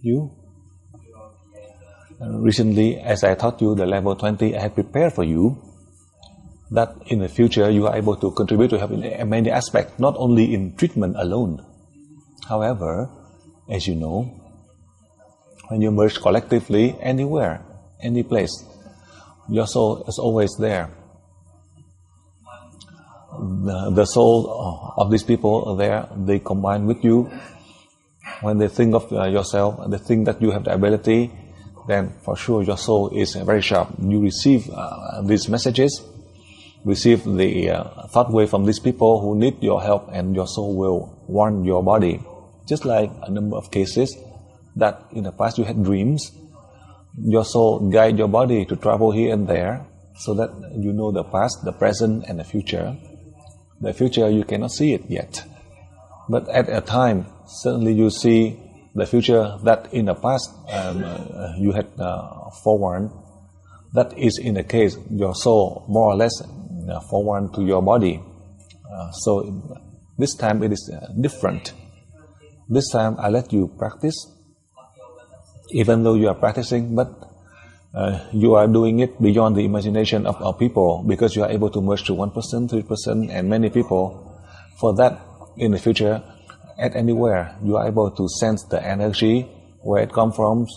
you. Recently, as I taught you the level 20, I have prepared for you that in the future you are able to contribute to help in many aspects, not only in treatment alone. However, as you know, when you merge collectively anywhere, any place, your soul is always there. The soul of these people are there, they combine with you. When they think of yourself, they think that you have the ability, then for sure your soul is very sharp. You receive these messages, receive the thought wave from these people who need your help, and your soul will warn your body. Just like a number of cases that in the past you had dreams, your soul guide your body to travel here and there so that you know the past, the present, and the future. The future you cannot see it yet, but at a time certainly you see the future that in the past you had forewarned. That is in the case your soul more or less forewarned to your body. So this time it is different. This time I let you practice, even though you are practicing, but you are doing it beyond the imagination of people, because you are able to merge to 1%, 3%, and many people. For that, in the future, at anywhere, you are able to sense the energy, where it comes from,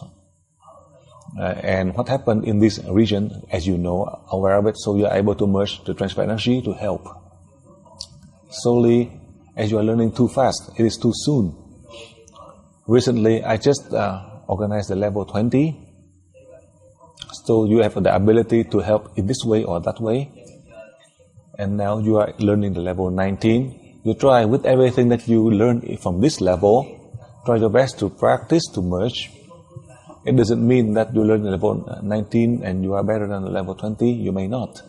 and what happened in this region, as you know, aware of it, so you are able to merge to transfer energy to help. Slowly, as you are learning too fast, it is too soon. Recently, I just organized the level 20, so you have the ability to help in this way or that way. And now you are learning the level 19. You try with everything that you learn from this level, try your best to practice to merge. It doesn't mean that you learn the level 19 and you are better than the level 20. You may not.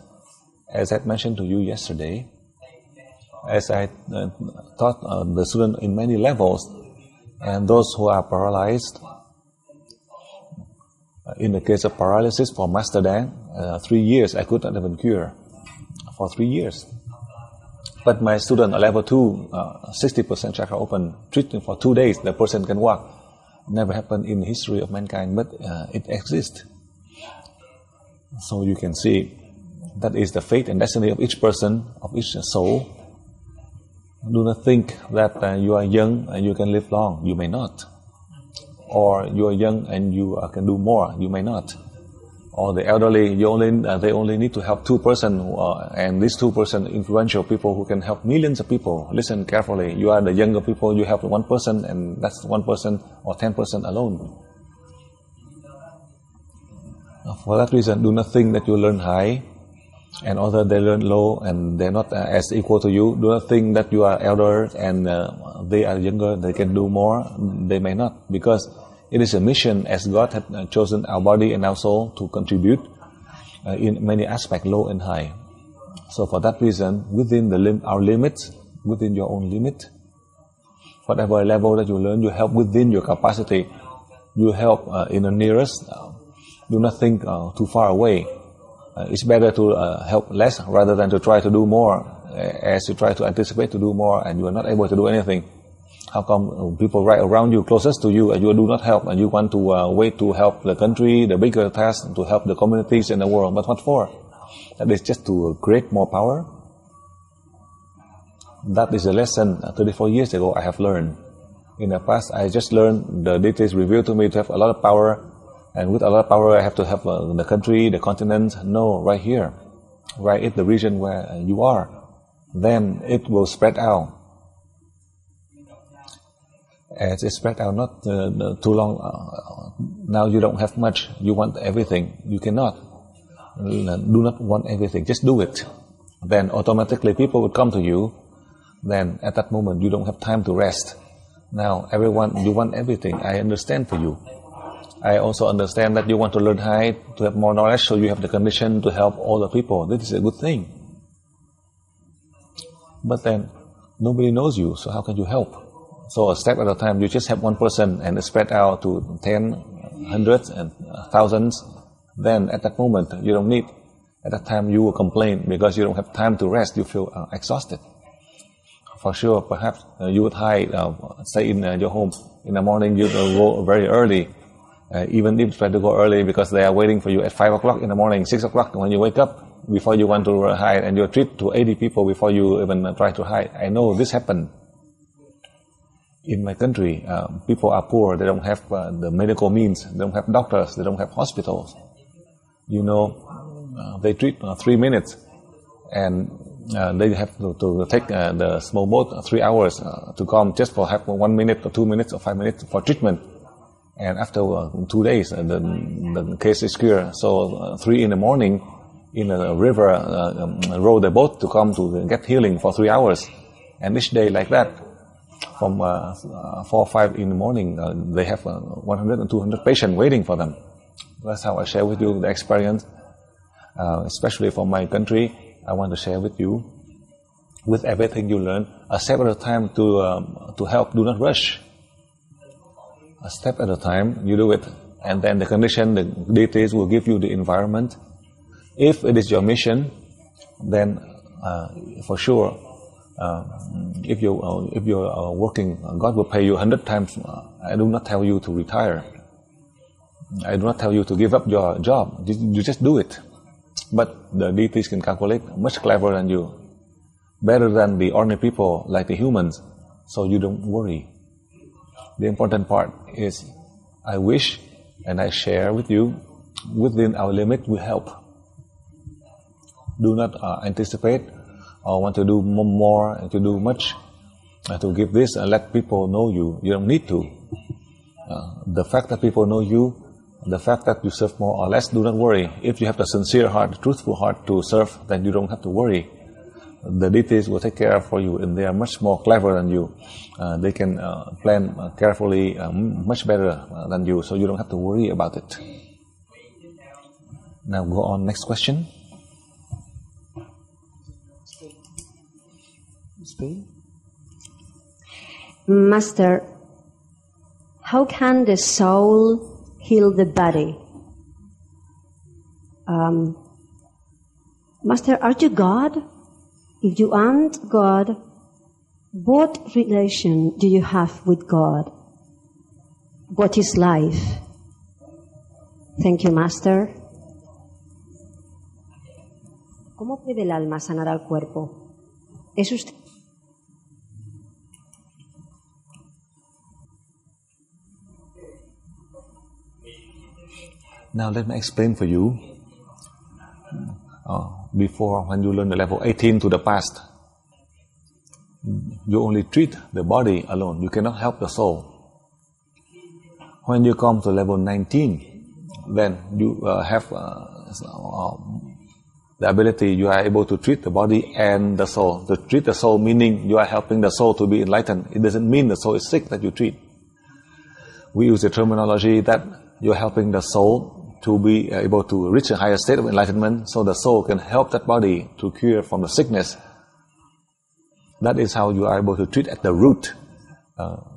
As I mentioned to you yesterday, as I taught the student in many levels, and those who are paralyzed, in the case of paralysis for Master Dan, 3 years I could not even cure. For 3 years. But my student at level 2, 60% chakra open, treating for 2 days, the person can walk. Never happened in the history of mankind, but it exists. So you can see that is the fate and destiny of each person, of each soul. Do not think that you are young and you can live long. You may not. Or you are young and you can do more. You may not. Or the elderly, they only need to help 2%, and these 2% influential people who can help millions of people. Listen carefully. You are the younger people, you help 1%, and that's 1% or 10% alone. For that reason, do not think that you learn high, and others they learn low, and they're not as equal to you. Do not think that you are elder and they are younger, they can do more. They may not, because it is a mission as God had chosen our body and our soul to contribute in many aspects, low and high. So for that reason, within our limits, within your own limit, whatever level that you learn, you help within your capacity. You help in the nearest. Do not think too far away. It's better to help less rather than to try to do more. As you try to anticipate to do more and you are not able to do anything. How come people right around you, closest to you, and you do not help, and you want to wait to help the country, the bigger task, to help the communities in the world? But what for? That is just to create more power. That is a lesson 34 years ago I have learned. In the past, I just learned, the deities revealed to me to have a lot of power, and with a lot of power I have to help the country, the continent. No, right here. Right in the region where you are. Then it will spread out. As it spread out, not too long, now you don't have much, you want everything. You cannot. Do not want everything, just do it. Then automatically people will come to you. Then at that moment you don't have time to rest. Now everyone, you want everything. I understand for you. I also understand that you want to learn high, to have more knowledge, so you have the condition to help all the people. This is a good thing. But then nobody knows you, so how can you help? So a step at a time, you just have 1% and it's spread out to 10, hundreds, and thousands. Then at that moment, you don't need. At that time, you will complain because you don't have time to rest. You feel exhausted. For sure, perhaps you would hide, stay in your home. In the morning, you go very early. Even if you try to go early because they are waiting for you at 5 o'clock in the morning, 6 o'clock when you wake up, before you want to hide, and you treat to 80 people before you even try to hide. I know this happened. In my country, people are poor. They don't have the medical means. They don't have doctors. They don't have hospitals. You know, they treat 3 minutes, and they have to take the small boat 3 hours to come just for have 1 minute or 2 minutes or 5 minutes for treatment. And after 2 days, the case is clear. So 3 in the morning, in a river, row the boat to come to get healing for 3 hours. And each day like that, from 4 or 5 in the morning, they have 100 and 200 patients waiting for them. That's how I share with you the experience, especially from my country. I want to share with you, with everything you learn, a step at a time to help. Do not rush. A step at a time, you do it, and then the condition, the deities will give you the environment. If it is your mission, then for sure, if you're working, God will pay you 100 times. I do not tell you to retire. I do not tell you to give up your job. You just do it. But the deities can calculate much cleverer than you, better than the ordinary people like the humans. So you don't worry. The important part is, I wish and I share with you, within our limit, we help. Do not anticipate or want to do more and to do much, to give this and let people know you. You don't need to. The fact that people know you, the fact that you serve more or less, do not worry. If you have the sincere heart, the truthful heart to serve, then you don't have to worry. The deities will take care for you, and they are much more clever than you. They can plan carefully, much better than you, so you don't have to worry about it. Now go on, next question. Master, how can the soul heal the body? Master, are you God? If you aren't God, what relation do you have with God? What is life? Thank you, Master. ¿Cómo puede el alma sanar al cuerpo? ¿Es usted? Now let me explain for you. Before, when you learn the level 18 to the past, you only treat the body alone. You cannot help the soul. When you come to level 19, then you have the ability, you are able to treat the body and the soul. To treat the soul meaning you are helping the soul to be enlightened. It doesn't mean the soul is sick that you treat. We use the terminology that you're helping the soul to be able to reach a higher state of enlightenment, so the soul can help that body to cure from the sickness. That is how you are able to treat at the root,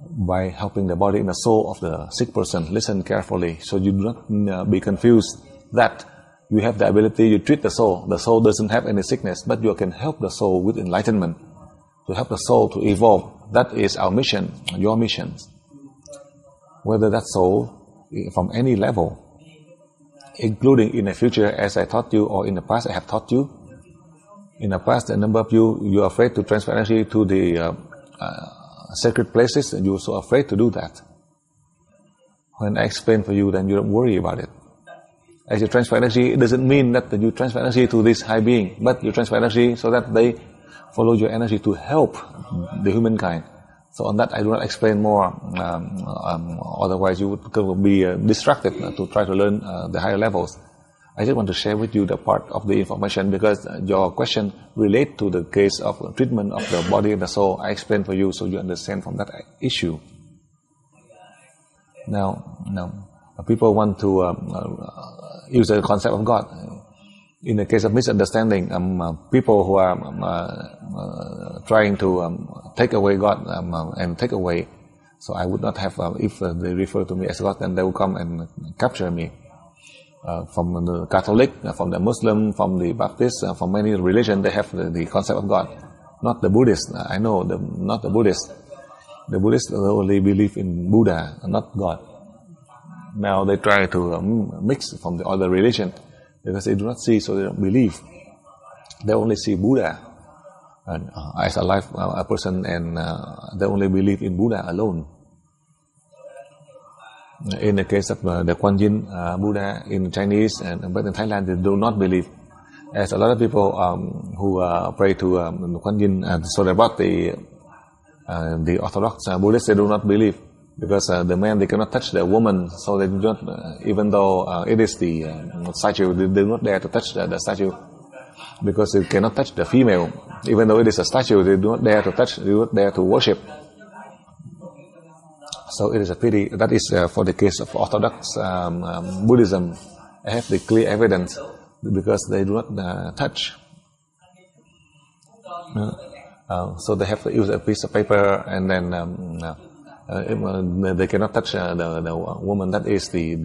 by helping the body and the soul of the sick person. Listen carefully, so you do not be confused that you have the ability, you treat the soul. The soul doesn't have any sickness, but you can help the soul with enlightenment, to help the soul to evolve. That is our mission, your mission. Whether that soul, from any level, including in the future, as I taught you, or in the past I have taught you. In the past, a number of you are afraid to transfer energy to the sacred places, and you're so afraid to do that. When I explain for you, then you don't worry about it. As you transfer energy, it doesn't mean that you transfer energy to this high being, but you transfer energy so that they follow your energy to help the humankind. So on that, I do not explain more, otherwise you would be distracted to try to learn the higher levels. I just want to share with you the part of the information, because your question relates to the case of treatment of the body and the soul. I explain for you so you understand from that issue. Now people want to use the concept of God. In the case of misunderstanding, people who are trying to take away God and take away, so I would not have, if they refer to me as God, then they will come and capture me. From the Catholic, from the Muslim, from the Baptist, from many religions, they have the concept of God. not the Buddhists. I know not the Buddhists. The Buddhists only believe in Buddha, not God. Now they try to mix from the other religion because they do not see, so they don't believe. They only see Buddha and, as a life a person, and they only believe in Buddha alone. In the case of the Kuan Yin Buddha in Chinese, but in Thailand they do not believe. As a lot of people who pray to Kuan Yin, so about the Orthodox Buddhists, they do not believe because the man, they cannot touch the woman, so they do not, even though it is the statue, they do not dare to touch the statue because they cannot touch the female. Even though it is a statue, they do not dare to touch, they do not dare to worship. So it is a pity. That is for the case of Orthodox Buddhism. I have the clear evidence because they do not touch. So they have to use a piece of paper, and then they cannot touch the woman. That is the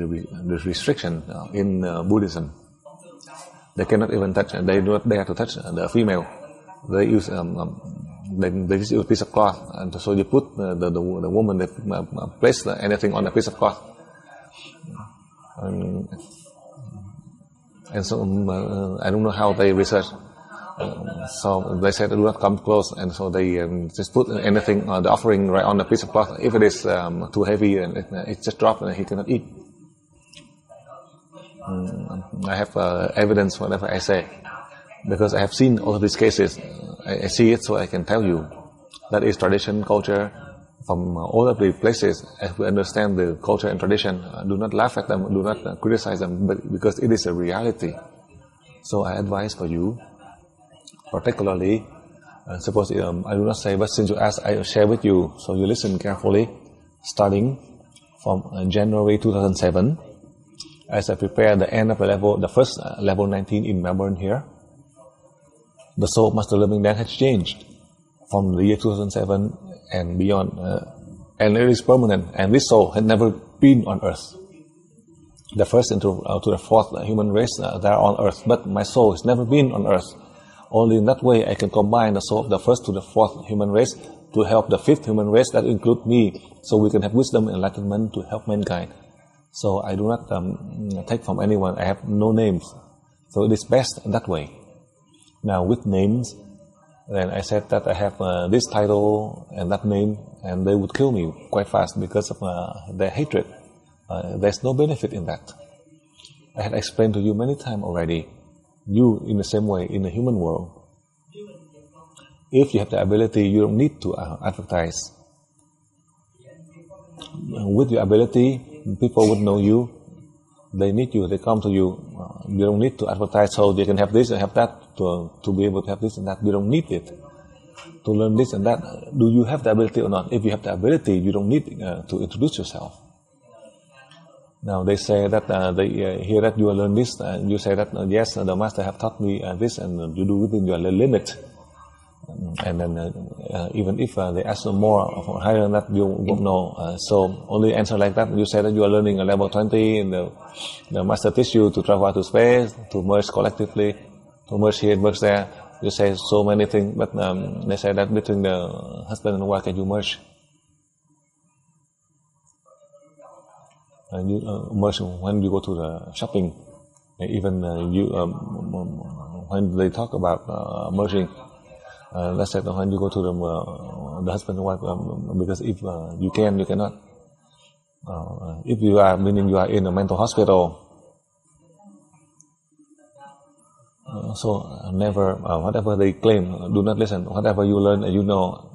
restriction in Buddhism. They cannot even touch. They do not dare to touch the female. They use they just use a piece of cloth, and so you put the woman. They place anything on a piece of cloth, and so I don't know how they research. So they said do not come close, and so they just put anything, the offering, right on a piece of cloth. If it is too heavy, and it just dropped, and he cannot eat. I have evidence whatever I say, because I have seen all of these cases. I see it, so I can tell you. That is tradition, culture, from all of the places. As we understand the culture and tradition, do not laugh at them, do not criticize them, but because it is a reality. So I advise for you, particularly, suppose I do not say, but since you ask, I share with you, so you listen carefully. Starting from January 2007, as I prepare the end of the first level 19 in Melbourne here, the soul of Master LUONG MINH has changed from the year 2007 and beyond, and it is permanent. And this soul had never been on earth. The first into to the fourth human race, they are on earth, but my soul has never been on earth. Only in that way I can combine the soul of the first to the fourth human race to help the fifth human race, that includes me, so we can have wisdom and enlightenment to help mankind. So I do not take from anyone. I have no names, so it is best in that way. Now with names, then I said that I have this title and that name, and they would kill me quite fast because of their hatred. There's no benefit in that. I had explained to you many times already. You, in the same way, in the human world, if you have the ability, you don't need to advertise. With your ability, people would know you. They need you. They come to you. You don't need to advertise so they can have this and have that to be able to have this and that. You don't need it to learn this and that. Do you have the ability or not? If you have the ability, you don't need to introduce yourself. Now they say that they hear that you learn this, and you say that yes, the master have taught me this, and you do within your limit. And then even if they ask more higher than that, you won't know. So only answer like that. You say that you are learning a level 20, and the master teach you to travel to space, to merge collectively, to merge here, merge there. You say so many things, but they say that between the husband and wife, can you merge? And you merge when you go to the shopping. Even when they talk about merging. Let's say when you go to the husband and wife, because if you can, you cannot. If you are, meaning you are in a mental hospital, so never, whatever they claim, do not listen. Whatever you learn and you know,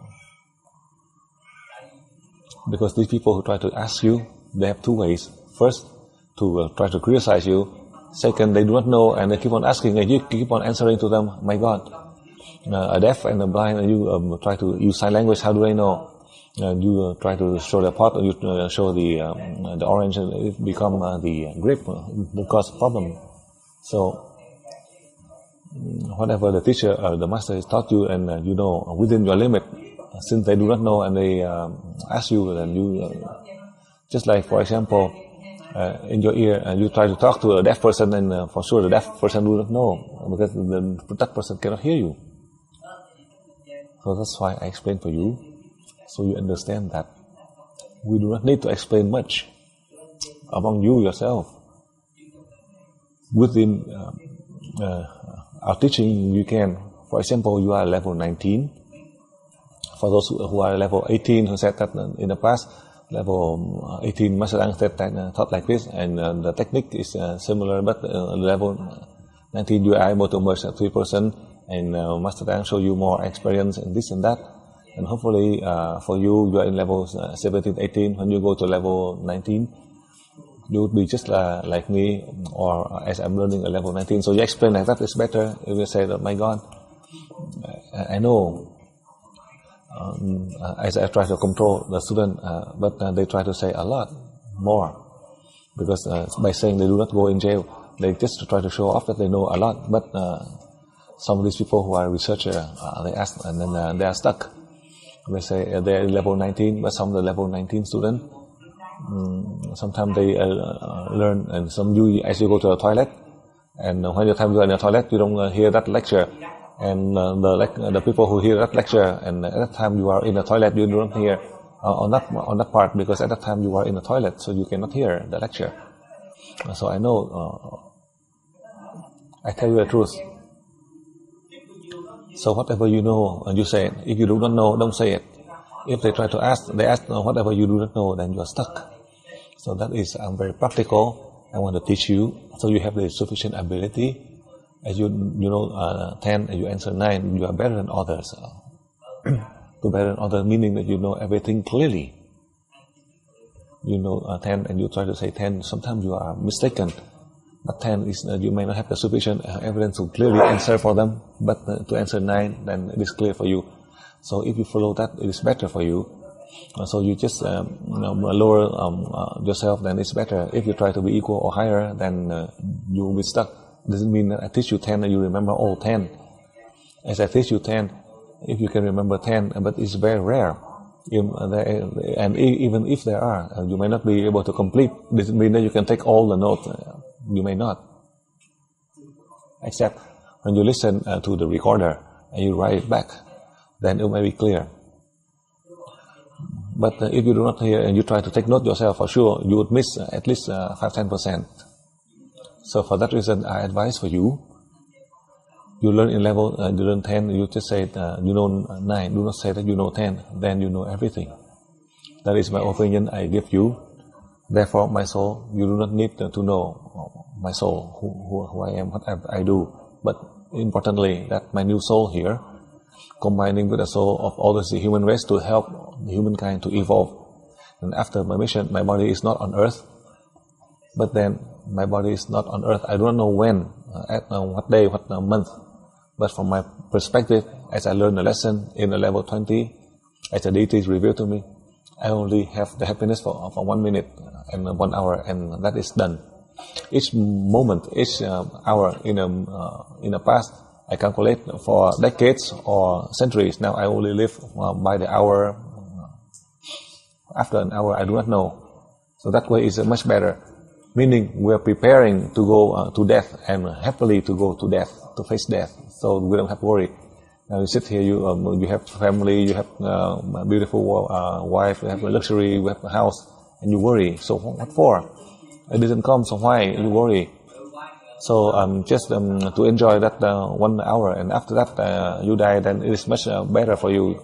because these people who try to ask you, they have two ways. First, to try to criticize you. Second, they do not know, and they keep on asking, and you keep on answering to them. My God. A deaf and a blind, and you try to use sign language. How do they know? You try to show the pot, or you show the orange, and it become the grape. It cause problem. So whatever the teacher or the master has taught you, and you know within your limit, since they do not know and they ask you, then you just like, for example, in your ear, you try to talk to a deaf person, and for sure the deaf person do not know, because that person cannot hear you. So that's why I explain for you, so you understand that we do not need to explain much among you yourself. Within our teaching, you can, for example, you are level 19. For those who are level 18, who said that in the past, level 18, Master Tang said that taught like this, and the technique is similar, but level 19, you are able to merge 3 persons, and Master Tang show you more experience and this and that. And hopefully, for you, you are in level 17, 18. When you go to level 19, you would be just like me, or as I'm learning at level 19. So you explain like that is better. If you say that, my God, I know, as I try to control the student, but they try to say a lot more, because by saying they do not go in jail, they just try to show off that they know a lot. But some of these people who are researchers, they ask, and then they are stuck. They say they are level 19, but some of the level 19 students, sometimes they learn, and some you as you go to the toilet, and when you are in the toilet, you don't hear that lecture, and the people who hear that lecture, and at that time you are in the toilet, you don't hear on that part, because at that time you are in the toilet, so you cannot hear the lecture. So I know, I tell you the truth. So whatever you know, you say it. If you do not know, don't say it. If they try to ask, they ask whatever you do not know, then you are stuck. So that is very practical. I want to teach you, so you have the sufficient ability. As you know 10, and you answer 9, you are better than others. To better than others, meaning that you know everything clearly. You know 10, and you try to say 10. Sometimes you are mistaken. But 10 is you may not have the sufficient evidence to clearly answer for them, but to answer 9, then it is clear for you. So if you follow that, it is better for you. So you just lower yourself, then it's better. If you try to be equal or higher, then you will be stuck. Doesn't mean that I teach you 10 and you remember all 10. As I teach you 10, if you can remember 10, but it's very rare. And even if there are, you may not be able to complete. Doesn't mean that you can take all the notes. You may not. Except when you listen to the recorder and you write it back, then it may be clear. But if you do not hear and you try to take note yourself, for sure you would miss at least 5-10%. So for that reason, I advise for you. You learn in level, you learn 10, you just say you know 9. Do not say that you know 10. Then you know everything. That is my opinion I give you. Therefore, my soul, you do not need to know my soul, who I am, what I do. But importantly, that my new soul here, combining with the soul of all the human race to help the humankind to evolve. And after my mission, my body is not on earth. But then, my body is not on earth. I do not know when, at what day, what month. But from my perspective, as I learn the lesson in the level 20, as the deities reveal to me, I only have the happiness for 1 minute and 1 hour, and that is done. Each moment, each hour in the past, I calculate for decades or centuries. Now I only live by the hour. After an hour, I do not know. So that way is much better. Meaning we are preparing to go to death, and happily to go to death, to face death. So we don't have to worry. Now you sit here, you have family, you have a beautiful wife, you have a luxury, you have a house, and you worry. So what for? It didn't come, so why you worry? So just to enjoy that 1 hour, and after that you die, then it is much better for you.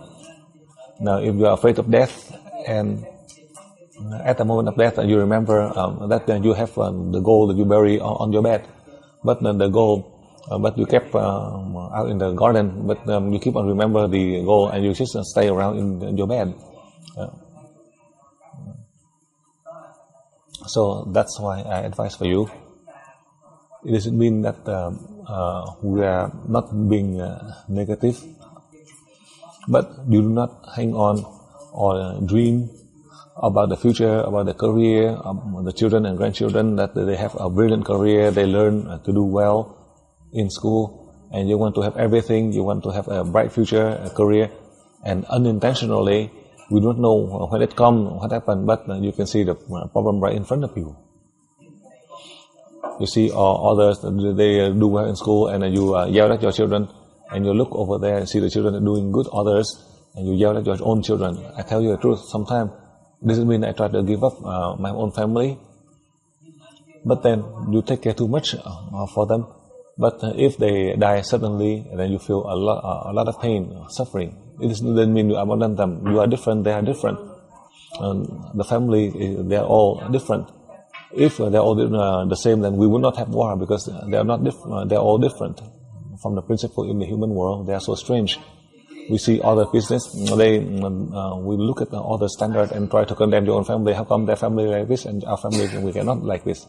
Now if you are afraid of death, and at the moment of death you remember that you have the gold that you bury on your bed, but the gold, but you kept out in the garden, but you keep on remember the gold, and you just stay around in your bed. So that's why I advise for you. It doesn't mean that we are not being negative, but you do not hang on or dream about the future, about the career, the children and grandchildren, that they have a brilliant career, they learn to do well in school, and you want to have everything, you want to have a bright future, a career, and unintentionally, we don't know when it comes, what happened, but you can see the problem right in front of you. You see others, they do well in school, and you yell at your children, and you look over there and see the children are doing good others, and you yell at your own children. I tell you the truth, sometimes it doesn't mean I try to give up my own family, but then you take care too much for them. But if they die suddenly, then you feel a lot of pain, suffering. It doesn't mean you abandon them. You are different, they are different. The family, they are all different. If they are all the same, then we would not have war, because they are not different. They are all different from the principle in the human world. They are so strange. We see other business. We look at the other standard and try to condemn your own family. How come their family like this and our family we cannot like this?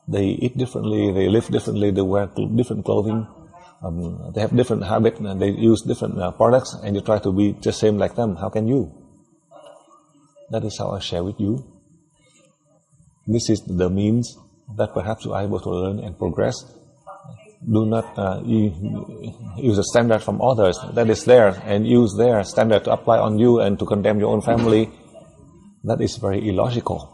They eat differently. They live differently. They wear different clothing. They have different habits. They use different products, and you try to be just same like them. How can you? That is how I share with you. This is the means that perhaps you are able to learn and progress. Do not use a standard from others that is there and use their standard to apply on you and to condemn your own family. That is very illogical.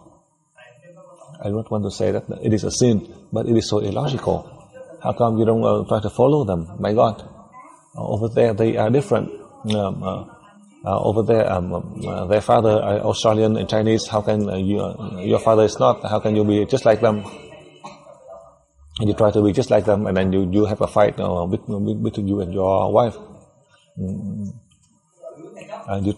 I don't want to say that it is a sin, but it is so illogical. How come you don't try to follow them? My God, over there they are different. Over there, their father are Australian and Chinese. How can your father is not? How can you be just like them? And you try to be just like them, and then you have a fight between you and your wife. And you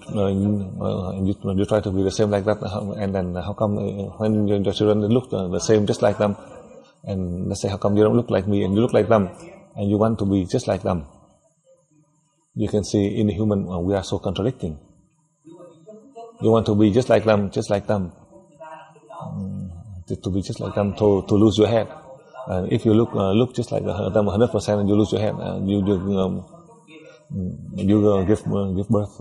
try to be the same like that, and then how come when your children look the same just like them, and let's say how come you don't look like me and you look like them, and you want to be just like them? You can see in the human we are so contradicting. You want to be just like them, to be just like them, to lose your head. If you look just like them 100% and you lose your head, you give birth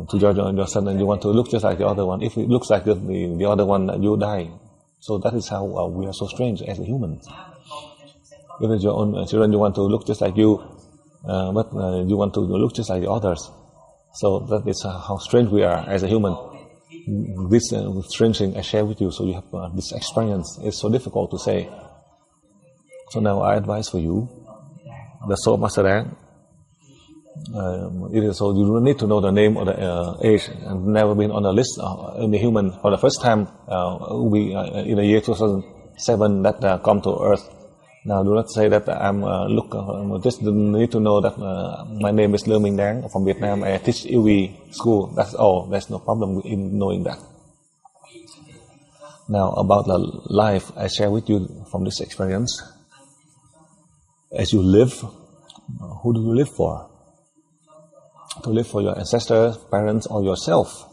to your son, and you want to look just like the other one. If it looks like the other one, you die. So that is how we are so strange as a humans. If it's your own children, you want to look just like you, but you want to look just like the others. So that is how strange we are as a human. This strange thing I share with you, so you have this experience. It's so difficult to say. So now I advise for you, the soul master rank. It is so you don't need to know the name or the age, and never been on the list in the human for the first time. We in the year 2007 that come to Earth. Now do not say that I'm just need to know that my name is LUONG MINH from Vietnam. I teach EV school. That's all. There's no problem in knowing that. Now about the life I share with you from this experience. As you live, who do you live for? To live for your ancestors, parents, or yourself,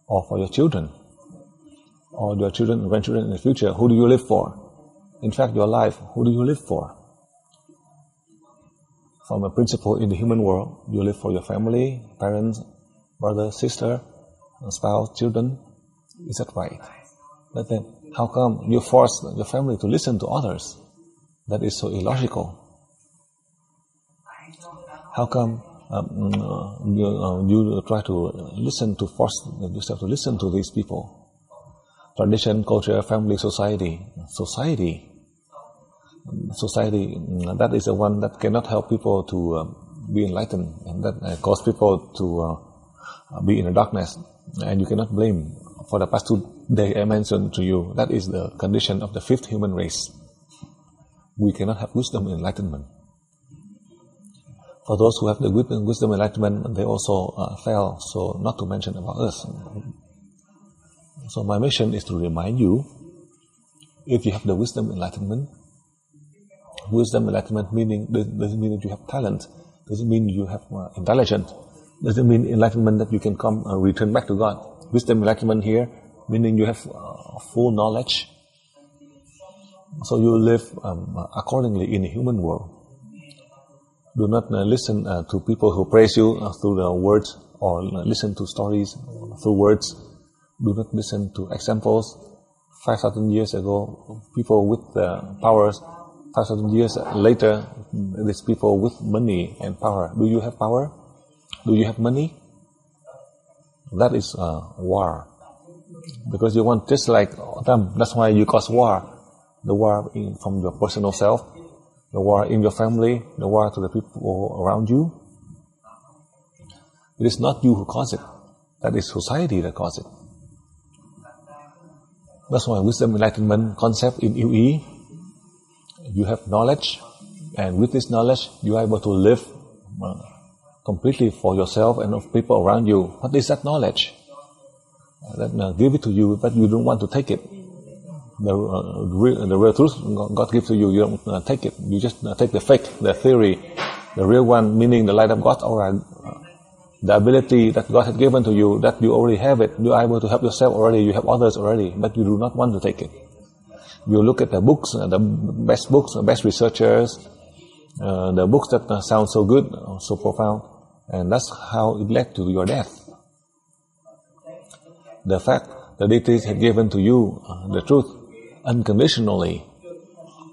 or for your children, or your children and grandchildren in the future? Who do you live for? In fact, your life, who do you live for? From a principle in the human world, you live for your family, parents, brother, sister, spouse, children. Is that right? But then, how come you force your family to listen to others? That is so illogical. How come you try to force yourself to listen to these people? Tradition, culture, family, society, that is the one that cannot help people to be enlightened, and that cause people to be in the darkness. And you cannot blame. For the past 2 days I mentioned to you, that is the condition of the 5th human race. We cannot have wisdom and enlightenment. For those who have the wisdom and enlightenment, they also fail, so not to mention about us. So my mission is to remind you, if you have the wisdom and enlightenment meaning doesn't mean that you have talent, doesn't mean you have intelligence, doesn't mean enlightenment that you can come and return back to God. Wisdom and enlightenment here, meaning you have full knowledge, so you live accordingly in the human world. Do not listen to people who praise you through the words, or listen to stories through words. Do not listen to examples. 5,000 years ago, people with powers. 5,000 years later, these people with money and power. Do you have power? Do you have money? That is war. Because you want just like them. That's why you cause war. The war from your personal self. the war in your family, the war to the people around you. It is not you who cause it. That is society that causes it. That's why wisdom enlightenment concept in UE, you have knowledge, and with this knowledge, you are able to live completely for yourself and of people around you. What is that knowledge? That give it to you, but you don't want to take it. The real truth God gives to you, you don't take it. You just take the fake, the theory. The real one, meaning the light of God, or the ability that God has given to you, that you already have it. You are able to help yourself already, you have others already, but you do not want to take it. You look at the books, the best researchers, the books that sound so good, so profound, and that's how it led to your death. The fact the deities have given to you the truth unconditionally,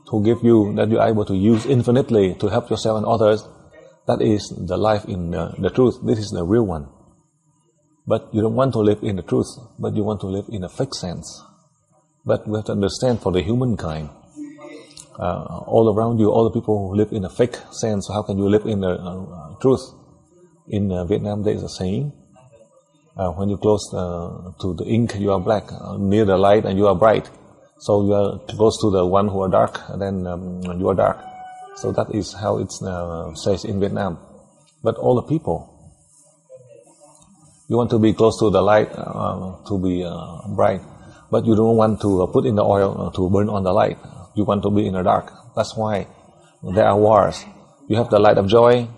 to give you that you are able to use infinitely to help yourself and others, that is the life in the truth. This is the real one. But you don't want to live in the truth, but you want to live in a fake sense. But we have to understand for the humankind, all around you, all the people who live in a fake sense, how can you live in the truth? In Vietnam, there is a saying, when you close to the ink, you are black. Near the light, and you are bright. So you are close to the one who are dark, then you are dark. So that is how it says in Vietnam. But all the people, you want to be close to the light, to be bright, but you don't want to put in the oil to burn on the light. You want to be in the dark. That's why there are wars. You have the light of joy,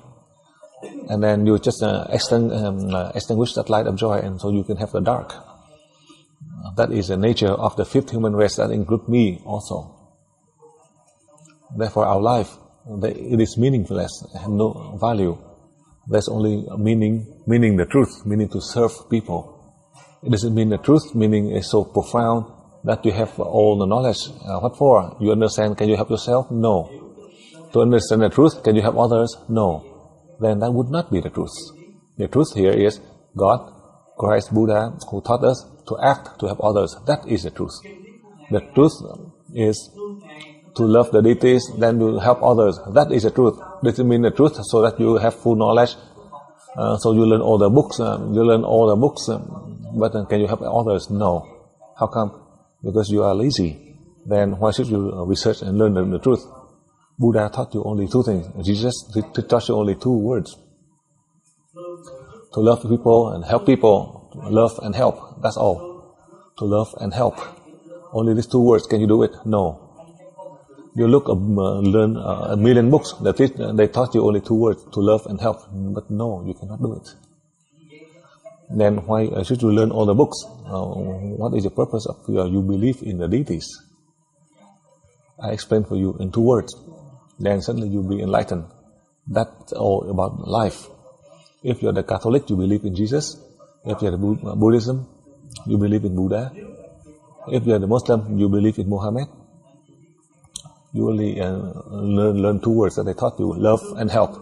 and then you just extinguish that light of joy, and so you can have the dark. That is the nature of the fifth human race, that includes me also. Therefore, our life, it is meaningless, have no value. There's only meaning the truth, meaning to serve people. It doesn't mean the truth, meaning is so profound that you have all the knowledge. What for? You understand, can you help yourself? No. To understand the truth, can you help others? No. Then that would not be the truth. The truth here is God, Christ, Buddha, who taught us to act, to help others. That is the truth. The truth is to love the deities, then to help others. That is the truth. Does it mean the truth so that you have full knowledge? So you learn all the books, but can you help others? No. How come? Because you are lazy. Then why should you research and learn the truth? Buddha taught you only two things. Jesus taught you only two words. To love people and help people. Love and help. That's all. To love and help. Only these two words. Can you do it? No. You learn a million books. They taught you only two words. To love and help. But no, you cannot do it. Then why should you learn all the books? What is the purpose of you believe in the deities? I explained for you in two words. Then suddenly you'll be enlightened. That's all about life. If you're the Catholic, you believe in Jesus. If you're the Buddhism, you believe in Buddha. If you're the Muslim, you believe in Muhammad. You only learn two words that they taught you: love and help.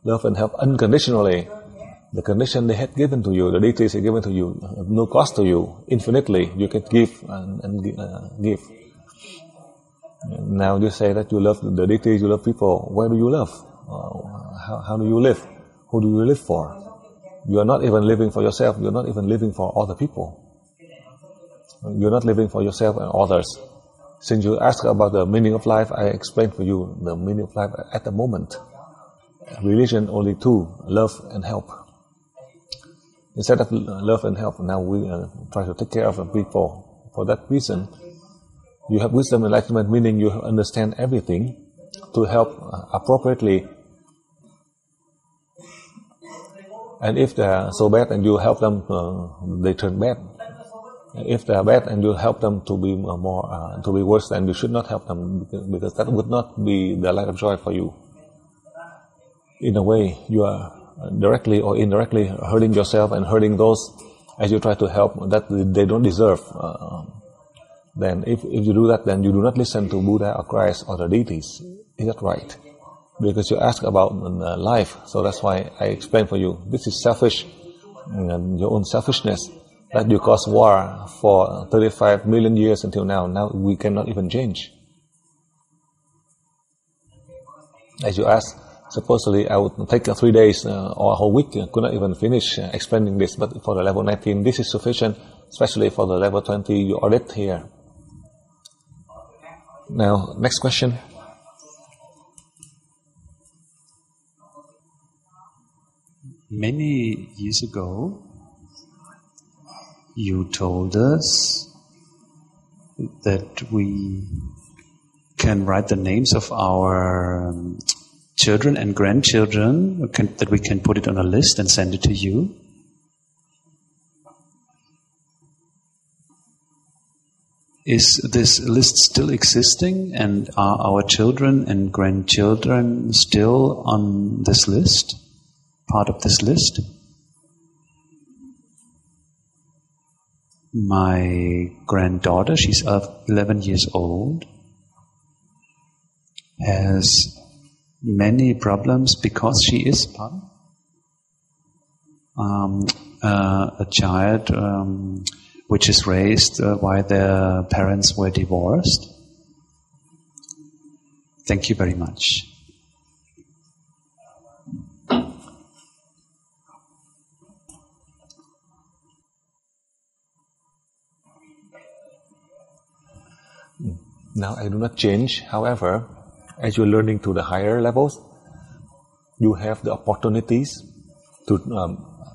Love and help unconditionally. The condition they had given to you, the deities had given to you, no cost to you, infinitely. You can give and give. Now you say that you love the deities, you love people. Where do you love? How do you live? Who do you live for? You are not even living for yourself. You are not even living for other people. You are not living for yourself and others. Since you asked about the meaning of life, I explained for you the meaning of life at the moment. Religion only two: love and help. Instead of love and help, now we try to take care of the people. For that reason, you have wisdom enlightenment, meaning you understand everything to help appropriately. And if they are so bad and you help them, they turn bad. If they are bad and you help them to be to be worse, then you should not help them, because that would not be the light of joy for you. In a way, you are directly or indirectly hurting yourself and hurting those as you try to help that they don't deserve. Then if you do that, then you do not listen to Buddha or Christ or the deities. Is that right? Because you ask about life, so that's why I explained for you. This is selfish, your own selfishness, that you caused war for 35 million years until now. Now we cannot even change. As you asked, supposedly I would take 3 days or a whole week, could not even finish explaining this, but for the level 19, this is sufficient, especially for the level 20, you audit here. Now, next question. Many years ago, you told us that we can write the names of our children and grandchildren, that we can put it on a list and send it to you. Is this list still existing, and are our children and grandchildren still on this list, part of this list? My granddaughter, she's 11 years old, has many problems because she is a child which is raised while their parents were divorced. Thank you very much. Now I do not change. However, as you're learning to the higher levels, you have the opportunities to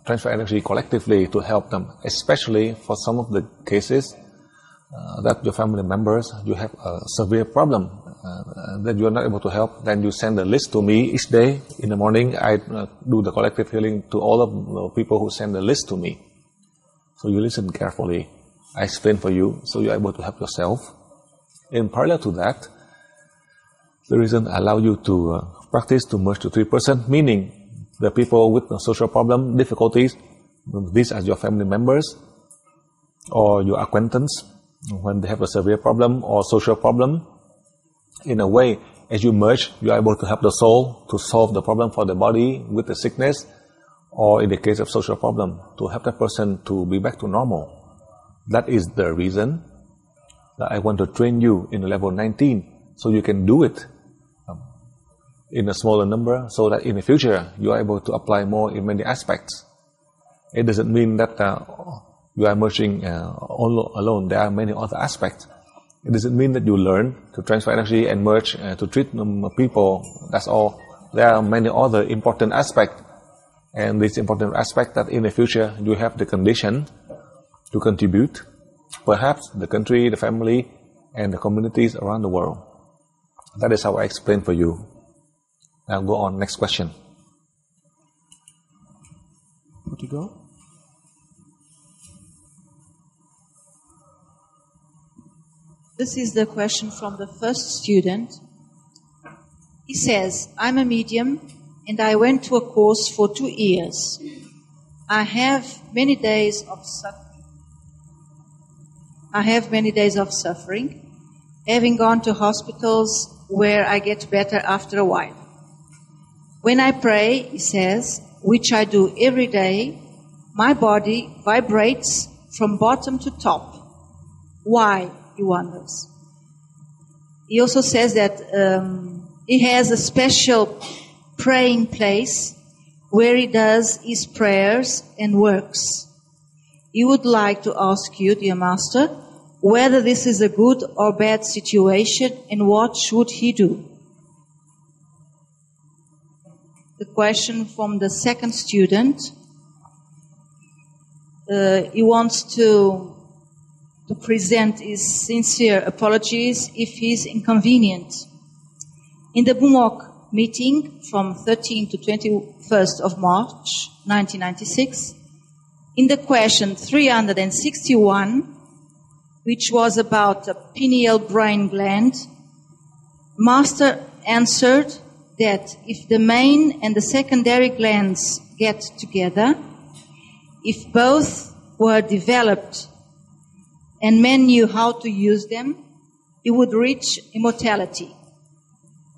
transfer energy collectively to help them, especially for some of the cases that your family members, you have a severe problem that you are not able to help. Then you send a list to me each day. In the morning, I do the collective healing to all of the people who send the list to me. So you listen carefully. I explain for you, so you're able to help yourself. In parallel to that, the reason I allow you to practice to merge to 3%, meaning the people with the social problem, difficulties, these are your family members or your acquaintance, when they have a severe problem or social problem. In a way, as you merge, you are able to help the soul to solve the problem for the body with the sickness, or in the case of social problem, to help that person to be back to normal. That is the reason that I want to train you in level 19, so you can do it in a smaller number, so that in the future you are able to apply more in many aspects. It doesn't mean that you are merging alone. There are many other aspects. It doesn't mean that you learn to transfer energy and merge to treat people. That's all. There are many other important aspects, and this important aspect that in the future you have the condition to contribute, perhaps the country, the family, and the communities around the world. That is how I explain for you. Now go on, next question. Would you go? This is the question from the first student. He says, I'm a medium and I went to a course for 2 years. I have many days of suffering. Having gone to hospitals where I get better after a while. When I pray, he says, which I do every day, my body vibrates from bottom to top. Why? He wonders. He also says that he has a special praying place where he does his prayers and works. He would like to ask you, dear Master, whether this is a good or bad situation and what should he do? The question from the second student, he wants to present his sincere apologies if he's inconvenient. In the LUONG meeting from 13 to 21st of March 1996, in the question 361, which was about the pineal brain gland, Master answered that if the main and the secondary glands get together, if both were developed and men knew how to use them, he would reach immortality.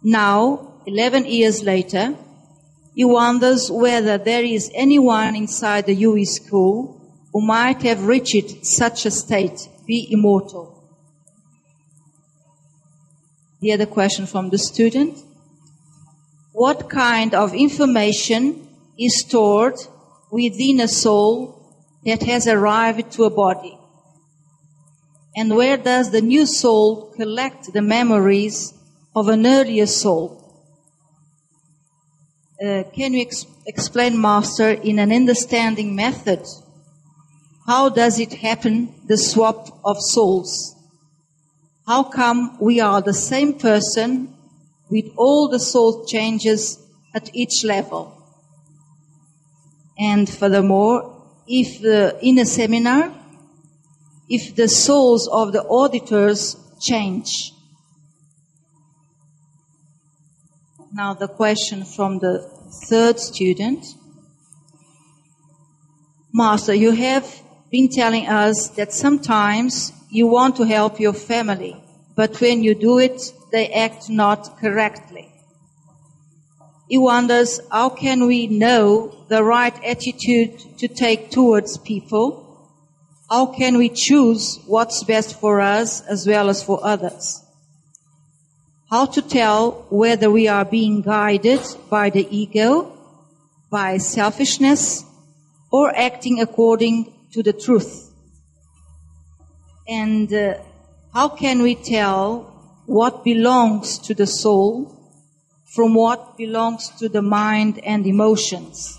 Now, 11 years later, he wonders whether there is anyone inside the UE school who might have reached such a state, be immortal. The other question from the student. what kind of information is stored within a soul that has arrived to a body? And where does the new soul collect the memories of an earlier soul? Can you explain, Master, in an understanding method, how does it happen, the swap of souls? How come we are the same person with all the soul changes at each level? And furthermore, if in a seminar, if the souls of the auditors change. Now the question from the third student. Master, you have been telling us that sometimes you want to help your family, but when you do it, they act not correctly. He wonders, how can we know the right attitude to take towards people? How can we choose what's best for us as well as for others? How to tell whether we are being guided by the ego, by selfishness, or acting according to the truth? And how can we tell what belongs to the soul from what belongs to the mind and emotions?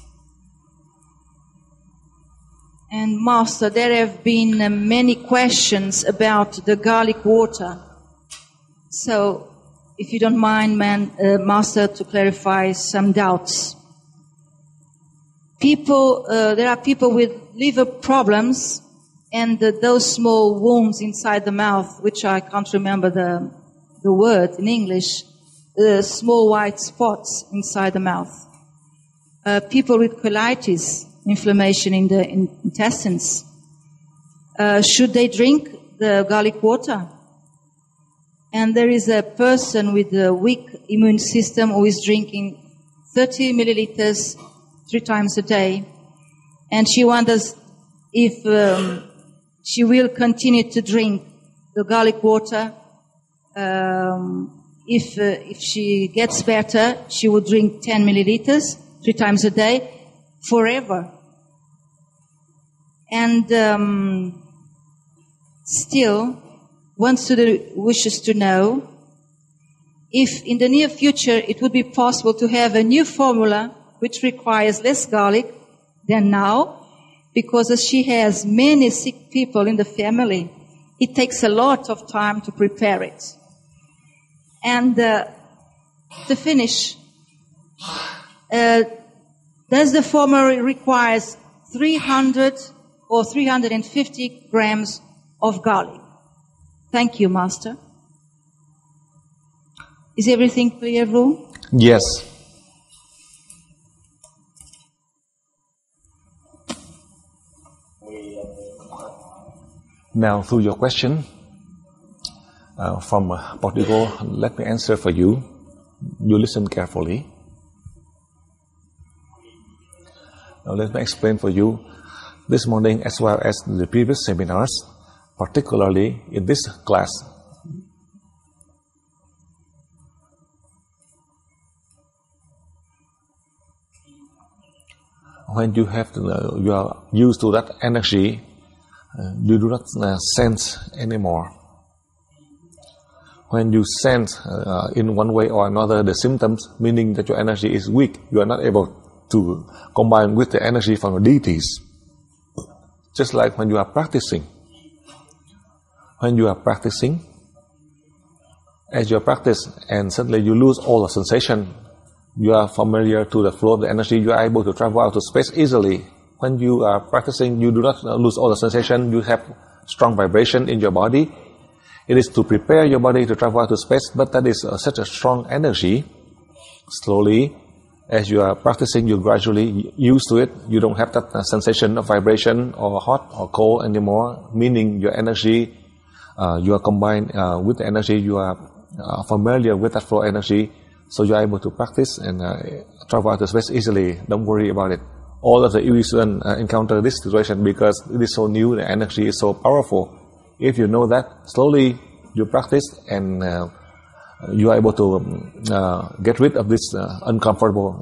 And Master, there have been many questions about the garlic water. So, if you don't mind, Master, to clarify some doubts. There are people with liver problems and those small wounds inside the mouth, which I can't remember the word in English, small white spots inside the mouth. People with colitis, inflammation in the intestines. Should they drink the garlic water? And there is a person with a weak immune system who is drinking 30 milliliters 3 times a day. And she wonders if she will continue to drink the garlic water. If she gets better, she would drink 10 milliliters 3 times a day forever. And still, one student wishes to know if in the near future it would be possible to have a new formula which requires less garlic than now, because as she has many sick people in the family, it takes a lot of time to prepare it. And to finish, does the formula require 300 or 350 grams of garlic? Thank you, Master. Is everything clear, Ru? Yes. Now, through your question from Portugal, let me answer for you. You listen carefully. Now, let me explain for you. This morning, as well as the previous seminars, particularly in this class, when you are used to that energy, you do not sense anymore. When you sense in one way or another the symptoms, meaning that your energy is weak, you are not able to combine with the energy from the deities. Just like when you are practicing. When you are practicing, as you practice and suddenly you lose all the sensation, you are familiar to the flow of the energy, you are able to travel out to space easily. When you are practicing, you do not lose all the sensation, you have strong vibration in your body. It is to prepare your body to travel out to space, but that is such a strong energy. Slowly, as you are practicing, you gradually used to it. You don't have that sensation of vibration or hot or cold anymore, meaning your energy, you are combined with the energy, you are familiar with that flow energy, so you are able to practice and travel out to space easily. Don't worry about it. All of the students encounter this situation because it is so new, the energy is so powerful. If you know that, slowly you practice and you are able to get rid of this uncomfortable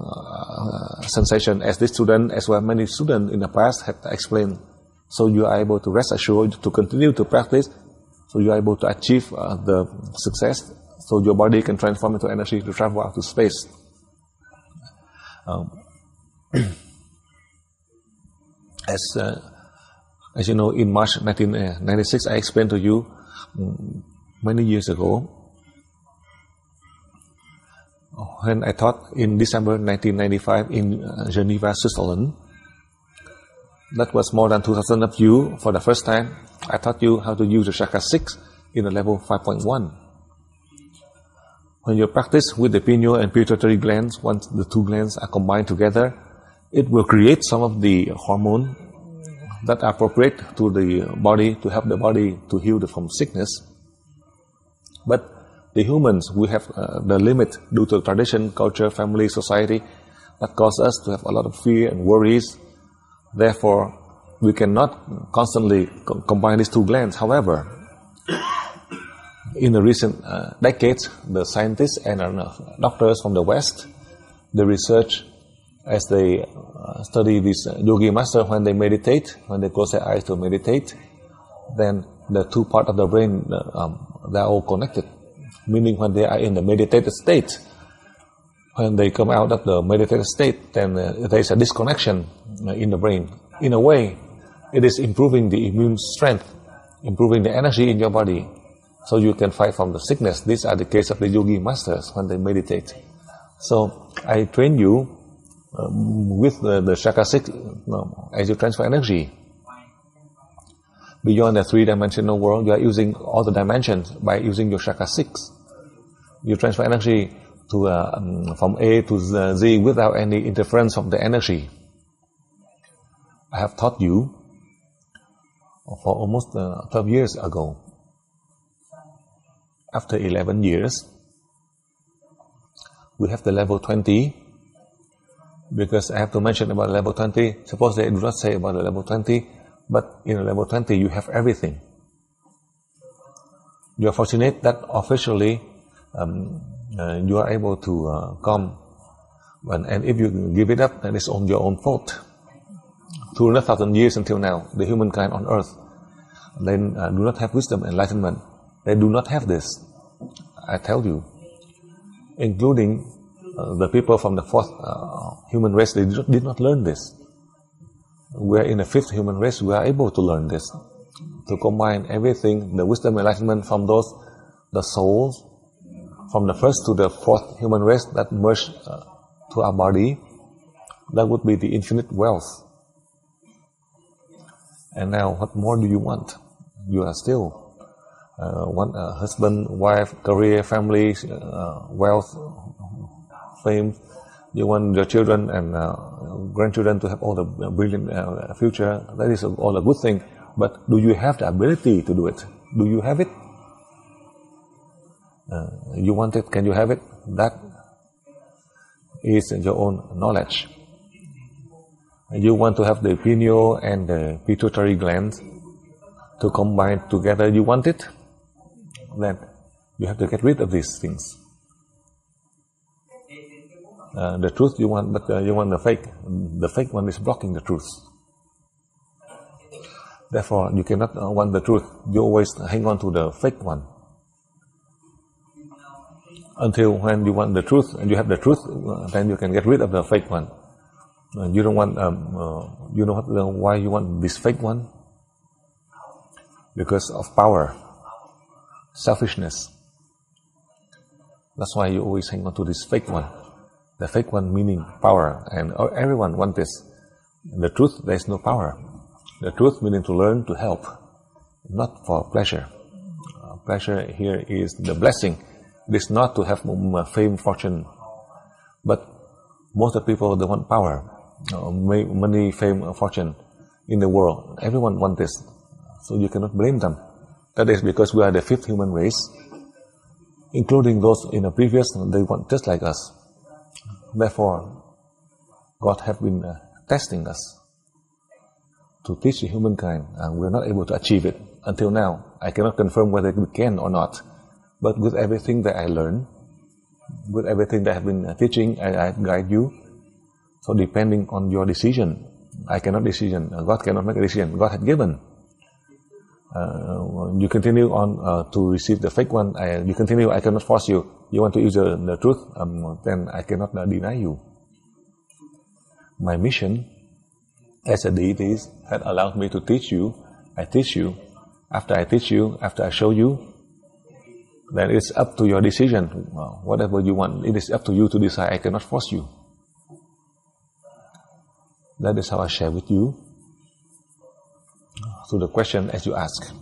sensation, as this student, as well many students in the past have explained. So you are able to rest assured to continue to practice, so you are able to achieve the success, so your body can transform into energy to travel out to space. As you know, in March 1996, I explained to you many years ago, when I taught in December 1995 in Geneva, Switzerland. That was more than 2,000 of you. For the first time, I taught you how to use the chakra 6 in a level 5.1. When you practice with the pineal and pituitary glands, once the two glands are combined together, it will create some of the hormones that are appropriate to the body, to help the body to heal from sickness. But the humans, we have the limit due to tradition, culture, family, society, that cause us to have a lot of fear and worries. Therefore, we cannot constantly combine these two glands. However, in the recent decades, the scientists and doctors from the West, they research as they study these yogi masters when they meditate, when they close their eyes to meditate, then the two parts of the brain, they are all connected. Meaning when they are in the meditated state, when they come out of the meditated state, then there is a disconnection in the brain. In a way, it is improving the immune strength, improving the energy in your body, so you can fight from the sickness. These are the case of the yogi masters when they meditate. So I train you with the chakra 6 as you transfer energy. Beyond the three-dimensional world, you are using all the dimensions by using your chakra 6. You transfer energy to from A to Z without any interference from the energy. I have taught you for almost 12 years ago. After 11 years, we have the level 20, because I have to mention about level 20. Suppose they do not say about the level 20, but in level 20 you have everything. You are fortunate that officially you are able to come, and if you give it up, then it's on your own fault. 200,000 years until now, the humankind on earth, they do not have wisdom and enlightenment. They do not have this. I tell you, including the people from the fourth human race, they did not learn this. We are in the fifth human race, we are able to learn this, to combine everything, the wisdom and enlightenment from those, the souls, from the first to the fourth human race that merged to our body. That would be the infinite wealth. And now, what more do you want? You are still want a husband, wife, career, family, wealth, fame. You want your children and grandchildren to have all the brilliant future. That is all a good thing. But do you have the ability to do it? Do you have it? You want it, can you have it? That is your own knowledge. You want to have the pineal and the pituitary glands to combine together. You want it? Then you have to get rid of these things. The truth you want, but you want the fake. The fake one is blocking the truth. Therefore, you cannot want the truth. You always hang on to the fake one. Until when you want the truth, and you have the truth, then you can get rid of the fake one. You don't want, you know why you want this fake one? Because of power, selfishness. That's why you always hang on to this fake one. The fake one meaning power, and everyone wants this. In the truth, there is no power. The truth meaning to learn, to help, not for pleasure. Pleasure here is the blessing. It is not to have fame, fortune, but most of the people, they want power, money, fame, fortune in the world. Everyone wants this, so you cannot blame them. That is because we are the fifth human race, including those in the previous, they want just like us. Therefore, God has been testing us to teach humankind, and we are not able to achieve it until now. I cannot confirm whether we can or not, But with everything that I learned, with everything that I have been teaching, I guide you. So depending on your decision, I cannot decision. God cannot make a decision. God had given. You continue on to receive the fake one. You continue. I cannot force you. You want to use the truth, then I cannot deny you. My mission as a deity had allowed me to teach you. I teach you. After I teach you, after I show you, then it's up to your decision. Whatever you want, it is up to you to decide. I cannot force you. That is how I share with you. So the question as you ask.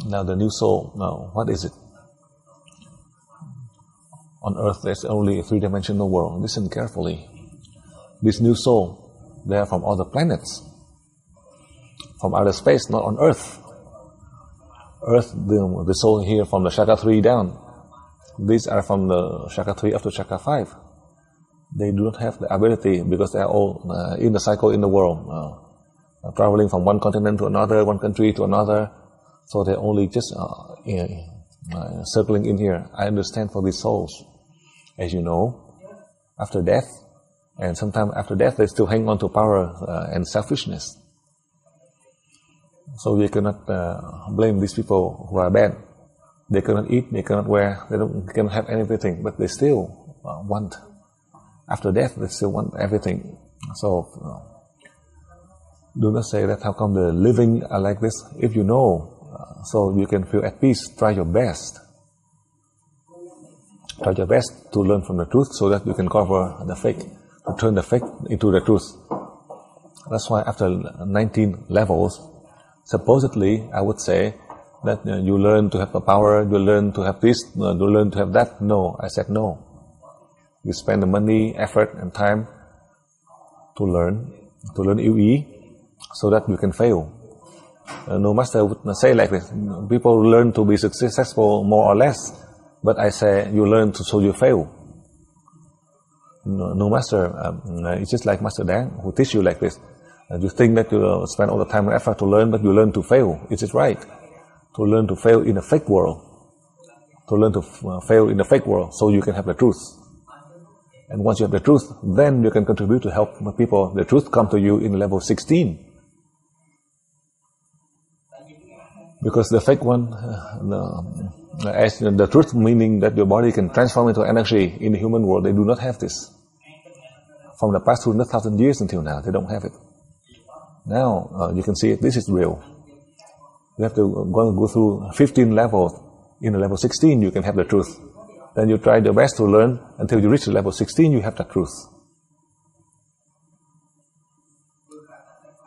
Now the new soul, now what is it? On earth there's only a three-dimensional world. Listen carefully. This new soul, they are from other planets, from outer space, not on earth. Earth, the soul here from the chakra 3 down. These are from the chakra 3 up to chakra 5. They do not have the ability because they are all in the cycle in the world, traveling from one continent to another, one country to another. So they're only just circling in here. I understand for these souls. As you know, after death, and sometimes after death, they still hang on to power and selfishness. So we cannot blame these people who are bad. They cannot eat, they cannot wear, they cannot have everything, but they still want. After death, they still want everything. So do not say that how come the living are like this. If you know, so you can feel at peace, try your best. Try your best to learn from the truth so that you can cover the fake, to turn the fake into the truth. That's why after 19 levels, supposedly I would say that you learn to have the power, you learn to have this, you learn to have that. No, I said no. You spend the money, effort and time to learn LUONG so that you can fail. No master would say like this. People learn to be successful more or less, but I say you learn to so you fail. No master, it's just like Master Dang who teach you like this. You think that you spend all the time and effort to learn, but you learn to fail. Is it right? To learn to fail in a fake world. To learn to fail in a fake world so you can have the truth. And once you have the truth, then you can contribute to help people. The truth come to you in level 16. Because the fake one, as the truth meaning that your body can transform into energy in the human world, they do not have this. From the past 200,000 years until now, they don't have it. Now, you can see it, this is real. You have to go through 15 levels. In level 16, you can have the truth. Then you try your best to learn until you reach the level 16, you have the truth.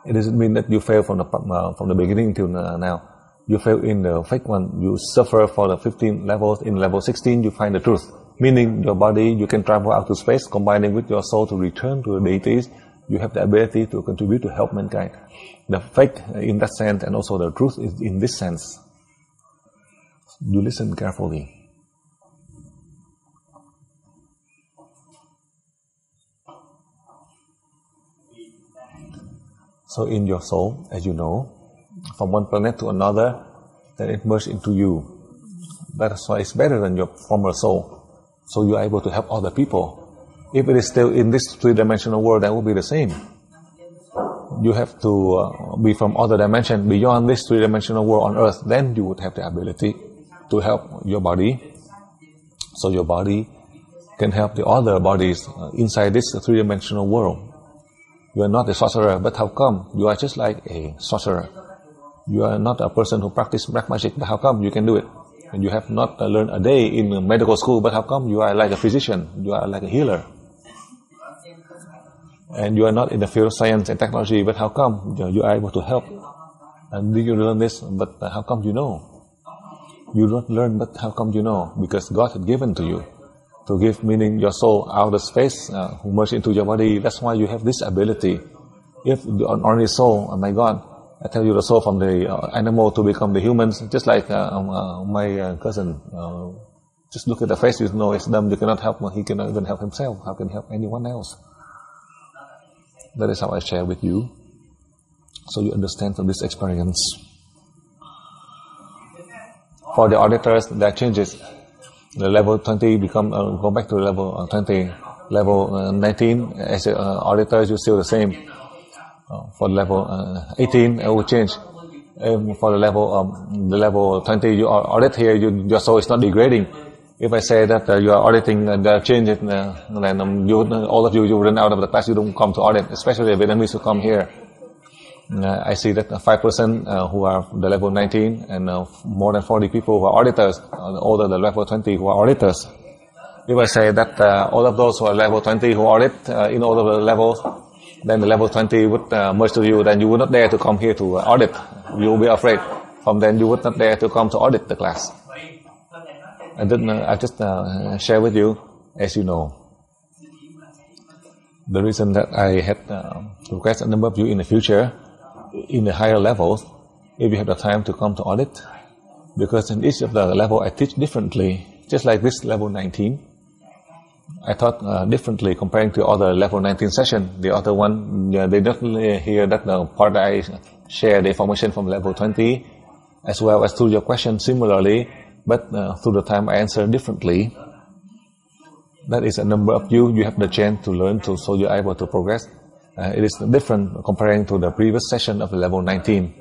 It doesn't mean that you fail from the beginning until now. You fail in the fake one, you suffer for the 15 levels. In level 16, you find the truth. Meaning your body, you can travel out to space, combining with your soul to return to the deities. You have the ability to contribute to help mankind. The fake in that sense, and also the truth is in this sense. You listen carefully. So in your soul, as you know, from one planet to another, then it merges into you. That's why it's better than your former soul. So you are able to help other people. If it is still in this three-dimensional world, that will be the same. You have to be from other dimension beyond this three-dimensional world on earth. Then you would have the ability to help your body. So your body can help the other bodies inside this three-dimensional world. You are not a sorcerer, but how come? You are just like a sorcerer. You are not a person who practices black magic, but how come you can do it? And you have not learned a day in medical school, but how come you are like a physician? You are like a healer. And you are not in the field of science and technology, but how come you are able to help? And did you learn this? But how come you know? You don't learn, but how come you know? Because God had given to you. To give meaning your soul out of space, who merge into your body. That's why you have this ability. If the only soul, oh my God, I tell you the soul from the animal to become the humans, just like my cousin. Just look at the face, you know it's dumb, you cannot help, he cannot even help himself. How can he help anyone else? That is how I share with you, so you understand from this experience. For the auditors, there are changes. The level 20 go back to level 20. Level 19, as auditors, you still the same. For level 18, it will change. For the level 20, you audit here, your soul is not degrading. If I say that you are auditing and there are changes, then all of you run out of the class, you don't come to audit, especially Vietnamese who come here. I see that 5% who are the level 19 and more than 40 people who are auditors, older the level 20 who are auditors. If I say that all of those who are level 20 who audit in all of the levels, then the level 20 would merge to you, then you would not dare to come here to audit. You will be afraid. From then you would not dare to come to audit the class. And then I just share with you, as you know. The reason that I had request a number of you in the future, in the higher levels, if you have the time to come to audit, because in each of the level I teach differently, just like this level 19. I taught differently comparing to other level 19 session. The other one, they definitely hear that the part that I share the information from level 20, as well as through your question similarly, but through the time I answer differently. That is a number of you have the chance to learn, so you're able to progress. It is different comparing to the previous session of the level 19.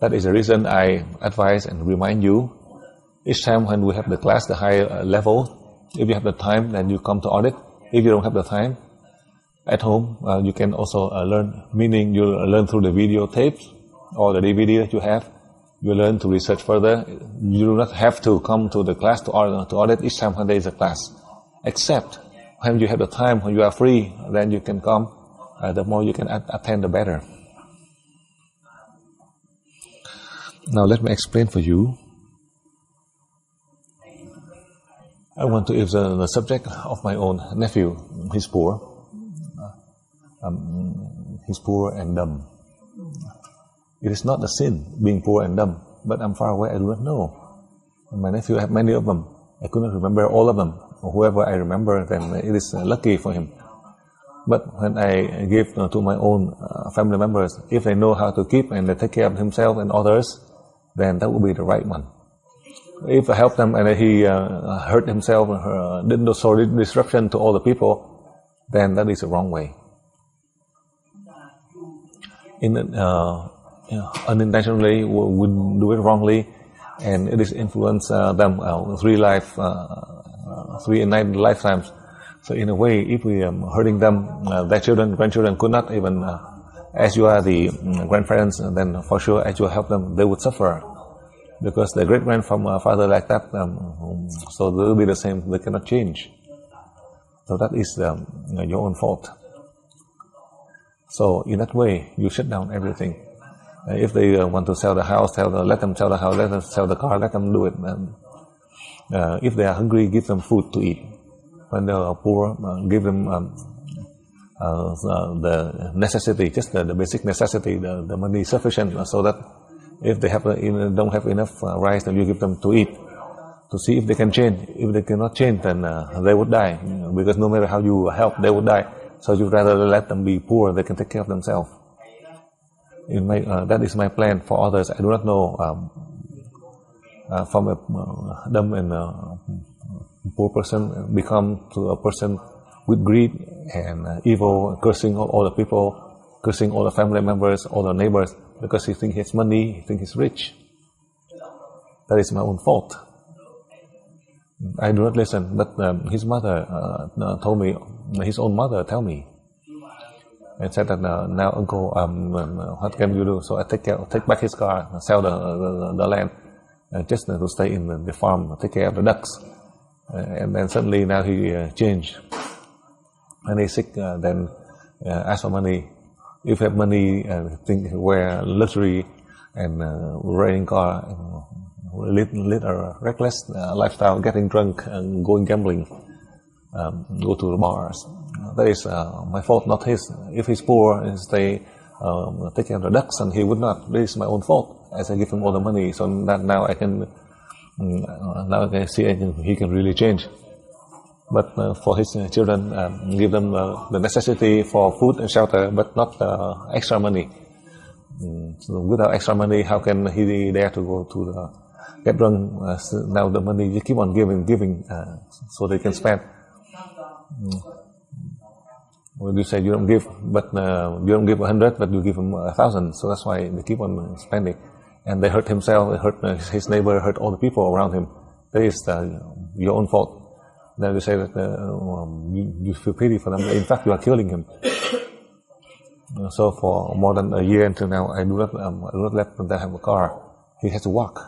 That is the reason I advise and remind you, each time when we have the class, the higher level, if you have the time, then you come to audit. If you don't have the time, at home, you can also learn, meaning you learn through the video tapes or the DVD that you have. You learn to research further. You do not have to come to the class to audit each time when there is a class. Except when you have the time, when you are free, then you can come. The more you can attend, the better. Now let me explain for you. I want to, if the subject of my own nephew, he's poor. He's poor and dumb. It is not a sin being poor and dumb, but I'm far away, I do not know. And my nephew, I have many of them. I could not remember all of them. Whoever I remember, then it is lucky for him. But when I give to my own family members, if they know how to keep and they take care of himself and others, then that will be the right one. If I help them and he hurt himself, didn't show disruption to all the people, then that is the wrong way. Unintentionally, we do it wrongly, and it is influence them 3 enlightened lifetimes. So in a way, if we are hurting them, their children, grandchildren could not even, as you are the grandparents, then for sure as you help them, they would suffer. Because the great-grandfather like that, so they will be the same, they cannot change. So that is your own fault. So in that way, you shut down everything. If they want to sell the house, let them sell the house, let them sell the car, let them do it. If they are hungry, give them food to eat. When they are poor, give them the necessity, just the basic necessity, the money sufficient, so that if they don't have enough rice, then you give them to eat, to see if they can change. If they cannot change, then they would die, because no matter how you help, they would die. So you rather let them be poor, they can take care of themselves. That is my plan for others. I do not know from a dumb and poor person become to a person with greed and evil, cursing all the people, cursing all the family members, all the neighbors, because he thinks he has money, he thinks he's rich. That is my own fault. I do not listen, but his mother told me, his own mother told me, and said that now uncle, what can you do? So I take back his car, sell the land, just to stay in the farm, take care of the ducks. And then suddenly now he changed. When he's sick, then ask for money. If you have money, think wear luxury and renting car, lead a reckless lifestyle, getting drunk and going gambling, go to the bars. That is my fault, not his. If he's poor and stay take care of the ducks, and he would not. This is my own fault, as I give him all the money, so that now I can see he can really change. But for his children, give them the necessity for food and shelter, but not extra money. So without extra money, how can he dare to go to get drunk. So now the money you keep on giving, so they can spend. When you say you don't give, but you don't give 100, but you give them 1,000, so that's why they keep on spending. And they hurt himself, they hurt his neighbor, hurt all the people around him. That is your own fault. Then you say that you feel pity for them. In fact, you are killing him. So for more than a year until now, I do not let them have a car. He has to walk.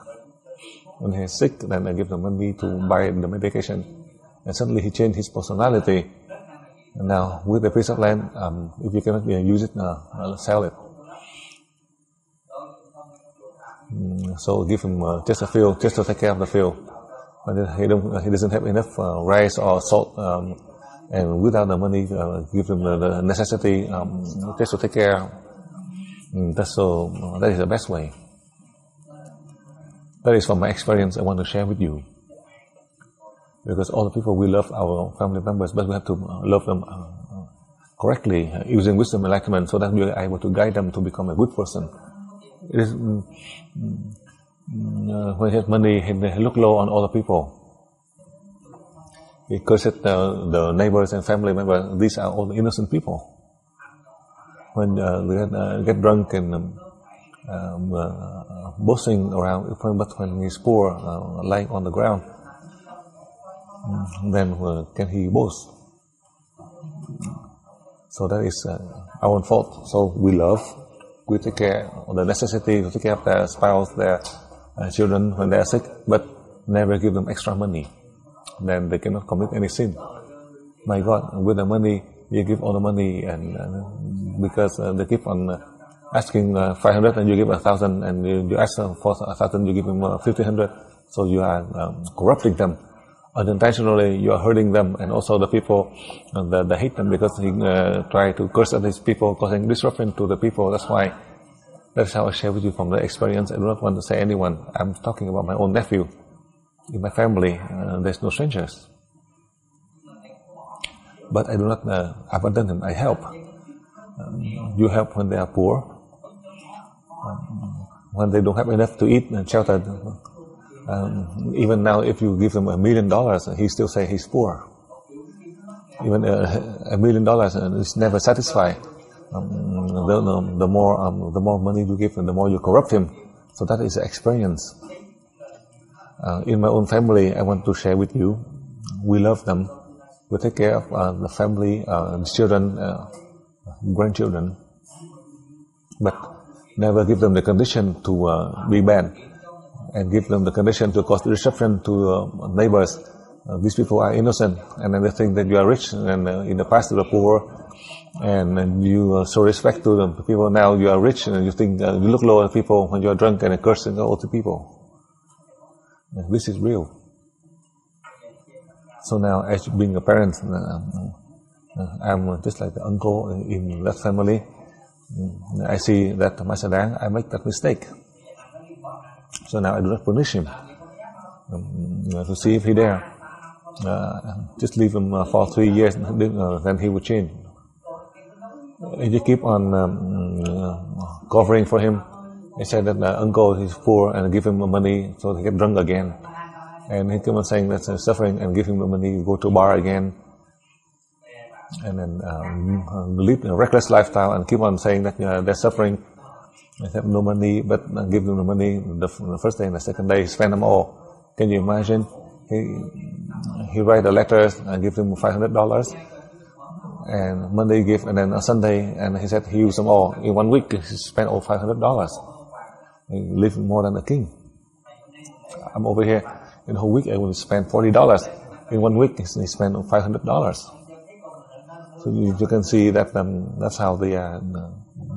When he is sick, then I give them money to buy the medication. And suddenly he changed his personality. And now with a piece of land, if you cannot use it, sell it. So give him just a field, just to take care of the field. But he doesn't have enough rice or salt, and without the money, give him the necessity just to take care. That is the best way. That is from my experience. I want to share with you. Because all the people, we love our family members, but we have to love them correctly, using wisdom and enlightenment, so that we are able to guide them to become a good person. It is, when he has money, he look low on all the people. He curses the neighbors and family members. These are all the innocent people. When they get drunk and boasting around, but when he's poor, lying on the ground, then can he boast? So that is our own fault. So we love, we take care of the necessity to take care of their spouse, their children when they are sick, but never give them extra money. Then they cannot commit any sin. My God, with the money, you give all the money, and because they keep on asking 500 and you give 1,000, and you ask for 1,000, you give them 1,500. So you are corrupting them. Unintentionally, you are hurting them, and also the people, they hate them because he try to curse at these people, causing disruption to the people. That's how I share with you from the experience. I do not want to say anyone. I'm talking about my own nephew. In my family, there's no strangers. But I do not abandon them. I help. You help when they are poor. When they don't have enough to eat and shelter. Even now, if you give them $1 million, he still say he's poor. Even $1 million is never satisfied. The more money you give him, the more you corrupt him. So that is the experience. In my own family, I want to share with you. We love them. We take care of the family, the children, grandchildren, but never give them the condition to be bad, and give them the condition to cause disruption to neighbors. These people are innocent, and then they think that you are rich, and in the past you were poor, and you show respect to the people. Now you are rich, and you think you look low at people when you are drunk and cursing all the people. This is real. So now, as being a parent, I'm just like the uncle in that family. I see that Master Dang, I make that mistake. So now I do not punish him to see if he dare. Just leave him for 3 years, then he will change. If you keep on covering for him, I said that uncle is poor and give him money so he get drunk again. And he keep on saying that's suffering and give him the money, go to a bar again. And then live a reckless lifestyle and keep on saying that they're suffering. They have no money, but give them the money the first day and the second day, spend them all. Can you imagine? He write a letter and give them $500. And Monday he give, and then on Sunday, and he said he used them all. In 1 week, he spent all $500. He lived more than a king. I'm over here. In the whole week, I will spend $40. In 1 week, he spent $500. So you can see that that's how they are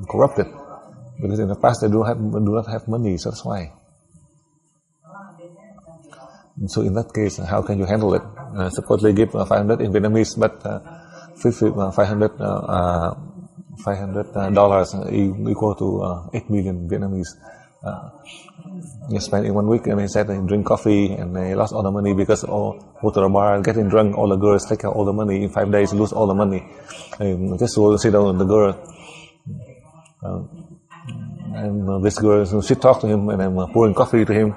corrupted. Because in the past, they do not have money, so that's why. So in that case, how can you handle it? Suppose they give 500 in Vietnamese, but $500 equal to 8 million Vietnamese. You spend in 1 week, and he said they drink coffee, and they lost all the money because go to the bar, getting drunk, all the girls take out all the money. In 5 days, lose all the money. Just go sit down with the girl. And this girl, she talked to him, and I'm pouring coffee to him.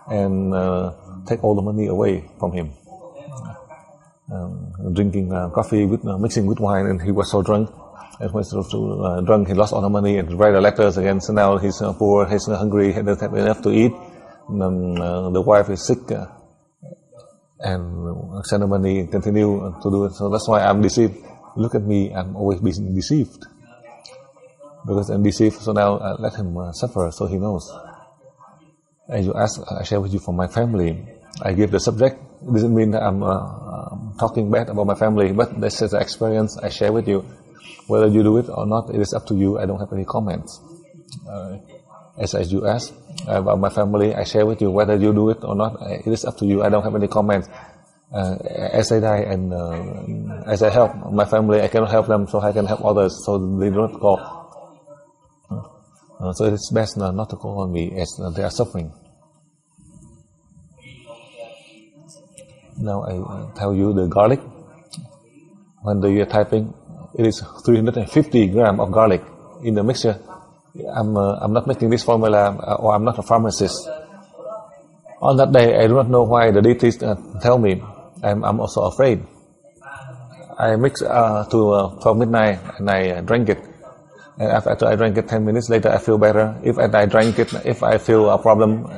and take all the money away from him. Drinking coffee with mixing with wine, and he was so drunk. And when he was so drunk, he lost all the money and write the letters again. So now he's poor, he's hungry, he doesn't have enough to eat. The wife is sick, and send the money and continue to do it. So that's why I'm deceived. Look at me, I'm always being deceived. Because I'm deceived, so now I let him suffer, so he knows. As you ask, I share with you from my family. I give the subject. It doesn't mean that I'm talking bad about my family, but this is the experience I share with you. Whether you do it or not, it is up to you. I don't have any comments. As you ask about my family, I share with you. Whether you do it or not, it is up to you. I don't have any comments. As I die and as I help my family, I cannot help them, so I can help others, so they do not call. So it's best not to call on me as they are suffering. Now I tell you the garlic. When you are typing, it is 350 grams of garlic in the mixture. I'm not making this formula, or I'm not a pharmacist. On that day, I do not know why the deities tell me. I'm also afraid. I mix to 12 midnight and I drank it. And after I drank it 10 minutes later, I feel better. If I drank it, if I feel a problem,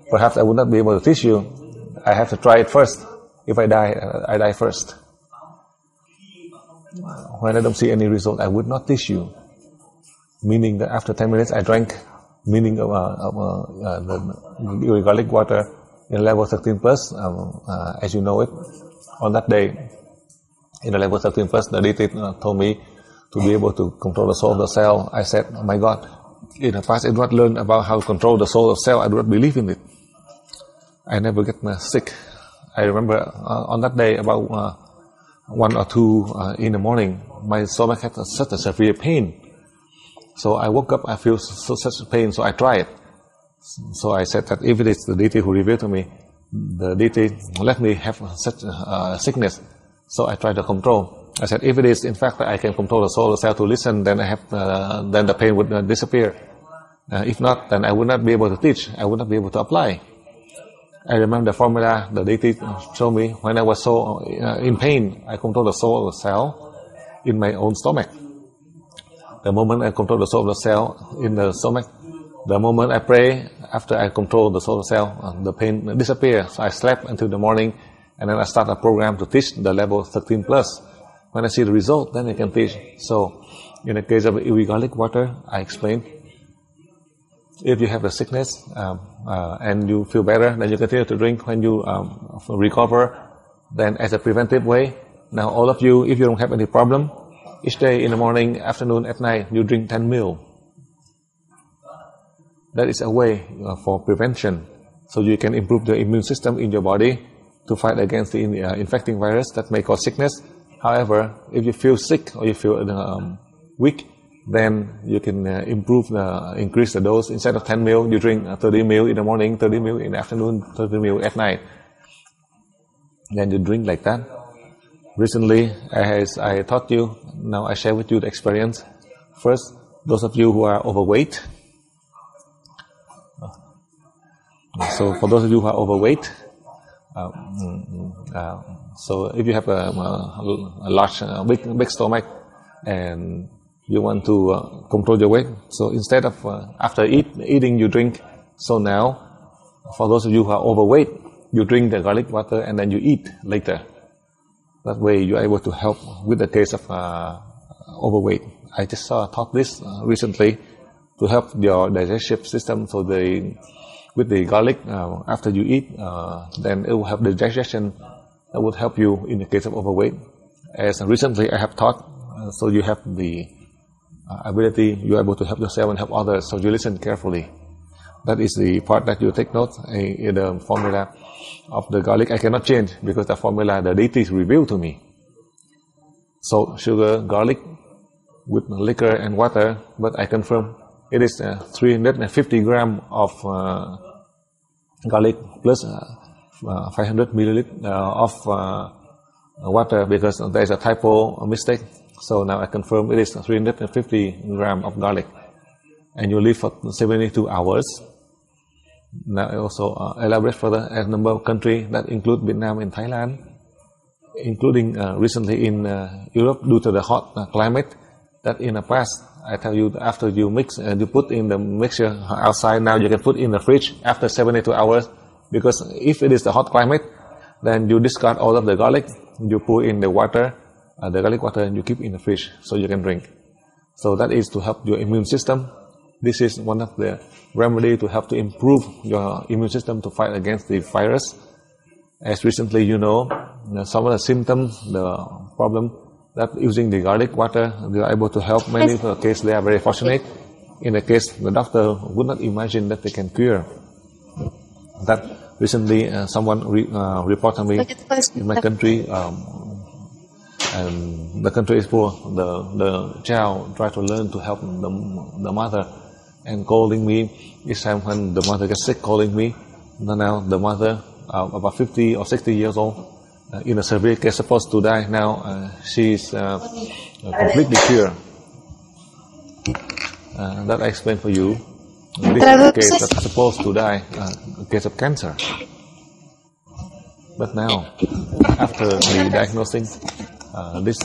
perhaps I would not be able to teach you. I have to try it first. If I die first. When I don't see any result, I would not teach you. Meaning that after 10 minutes I drank, meaning of the garlic water in level 13 plus, as you know it. On that day, in the level 13 plus, the deity told me to be able to control the soul of the cell. I said, oh my God, in the past I do not learn about how to control the soul of cell. I do not believe in it. I never get sick. I remember on that day about 1 or 2 in the morning, my stomach had such a severe pain. So I woke up, I feel such pain, so I tried. So I said that if it is the deity who revealed to me, the deity let me have such sickness. So I tried to control. I said, if it is in fact that I can control the soul of the cell to listen, then then the pain would disappear. If not, then I would not be able to teach. I would not be able to apply. I remember the formula the deity showed me when I was so in pain. I control the soul of the cell in my own stomach. The moment I control the soul of the cell in the stomach, the moment I pray, after I control the soul of the cell, the pain disappears. So I slept until the morning, and then I start a program to teach the level 13 plus. When I see the result, then I can teach. So, in the case of LUONG garlic water, I explained, if you have a sickness and you feel better, then you continue to drink. When you recover, then as a preventive way, now all of you, if you don't have any problem, each day in the morning, afternoon, at night, you drink 10 ml. That is a way for prevention. So you can improve the immune system in your body to fight against the infecting virus that may cause sickness. However, if you feel sick or you feel weak, then you can increase the dose. Instead of 10 ml, you drink 30 ml in the morning, 30 ml in the afternoon, 30 ml at night. Then you drink like that. Recently, as I taught you, now I share with you the experience. First, those of you who are overweight. So for those of you who are overweight, so if you have a large, big stomach and you want to control your weight, so instead of after eating you drink, so now for those of you who are overweight, you drink the garlic water and then you eat later. That way you are able to help with the case of overweight. I just taught this recently to help your digestive system. So with the garlic, after you eat, then it will help the digestion. That would help you in the case of overweight. As recently I have taught, so you have the ability, you are able to help yourself and help others. So you listen carefully. That is the part that you take note in the formula of the garlic. I cannot change because the formula the deities revealed to me. Salt, sugar, garlic with liquor and water, but I confirm it is 350 grams of garlic plus 500 milliliters of water, because there is a typo mistake. So now I confirm it is 350 grams of garlic. And you leave for 72 hours. Now I also elaborate further a number of countries that include Vietnam and Thailand, including recently in Europe due to the hot climate. That in the past, I tell you, after you mix, you put in the mixture outside. Now you can put in the fridge after 72 hours, because if it is the hot climate, then you discard all of the garlic. You pour in the water, the garlic water, and you keep in the fridge so you can drink. So that is to help your immune system. This is one of the remedy to help to improve your immune system to fight against the virus. As recently, you know, some of the symptoms, the problem that using the garlic water, they are able to help. Many of the cases, they are very fortunate. In the case, the doctor would not imagine that they can cure. That recently, someone reported me in my country, and the country is poor. The child tried to learn to help the mother, and calling me each time when the mother gets sick, calling me. Now the mother, about 50 or 60 years old, in a severe case, supposed to die. Now she is completely cured. That I explained for you. This is a case that's supposed to die, a case of cancer. But now, after the diagnosing, this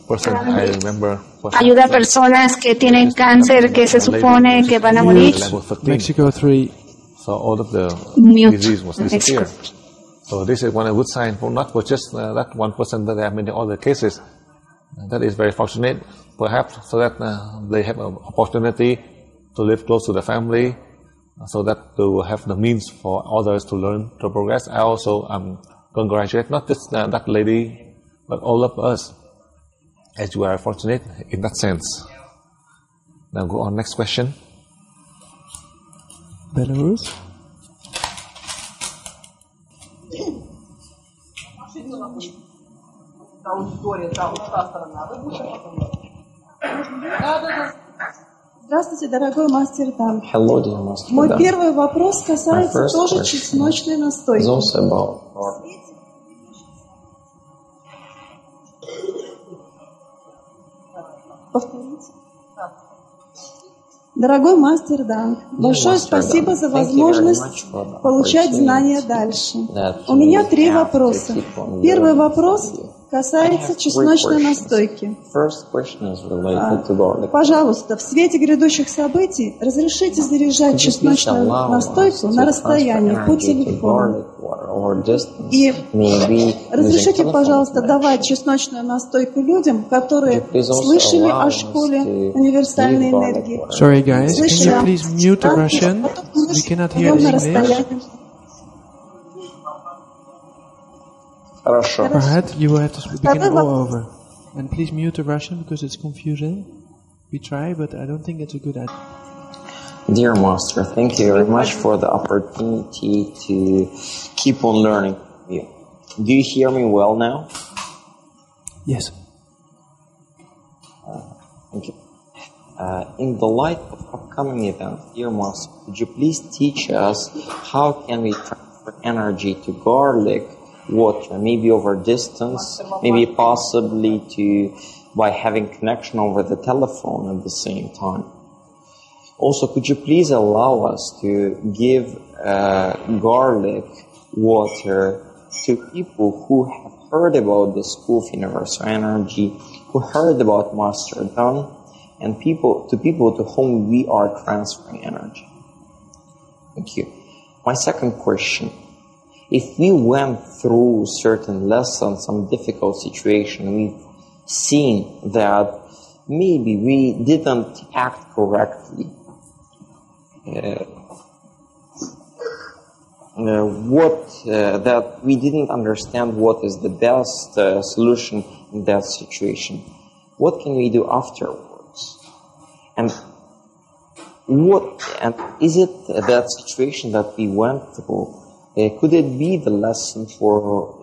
person, I remember... Ayuda a personas que tienen cáncer que se supone que van a morir. Mexico 3. So all of the Mute. disease was disappeared. So this is one a good sign, for not for just that one person, but there are many other cases. That is very fortunate, perhaps, so that they have an opportunity to live close to the family, so that to have the means for others to learn, to progress. I also congratulate not just that lady, but all of us, as you are fortunate in that sense. Now go on, next question. Belarus. Здравствуйте, дорогой мастер Дан. Hello, dear Master Мой Dan. первый вопрос My касается first тоже question чесночной настойки. is also about Повторите. Дорогой мастер Дан, большое Master спасибо Dan, за thank you very возможность much for the получать opportunity знания дальше. that У меня we 3 have to вопроса. keep on Первый learning вопрос from you. касается I have 3 чесночной questions. настойки. First question is related to garlic. Пожалуйста, в свете гредущих событий разрешите заряжать Could you please чесночную allow us настойку to на transfer расстоянии по energy to телефону. garlic water over distance, И maybe разрешите, using пожалуйста, telephone давать чесночную настойку людям, которые Could you please also слышали allow о us школе to универсальной give garlic энергии. water? Sorry guys, can Слышали you о please mute the Russian? We cannot hear на English. расстоянии. Хорошо. Perhaps you will have to begin Второй all вопрос. over. And please mute the Russian because it's confusing. We try, but I don't think it's a good idea. Dear Master, thank you very much for the opportunity to keep on learning from you. Do you hear me well now? Yes. Thank you. In the light of upcoming events, dear Master, could you please teach us how can we transfer energy to garlic water, maybe over distance, maybe possibly by having connection over the telephone at the same time. Also, could you please allow us to give garlic water to people who have heard about the School of Universal Energy, who heard about Master Dan, and people to whom we are transferring energy? Thank you. My second question. If we went through certain lessons, some difficult situation, we've seen that maybe we didn't act correctly. That we didn't understand what is the best solution in that situation. What can we do afterwards? And is it that situation that we went through? Could it be the lesson for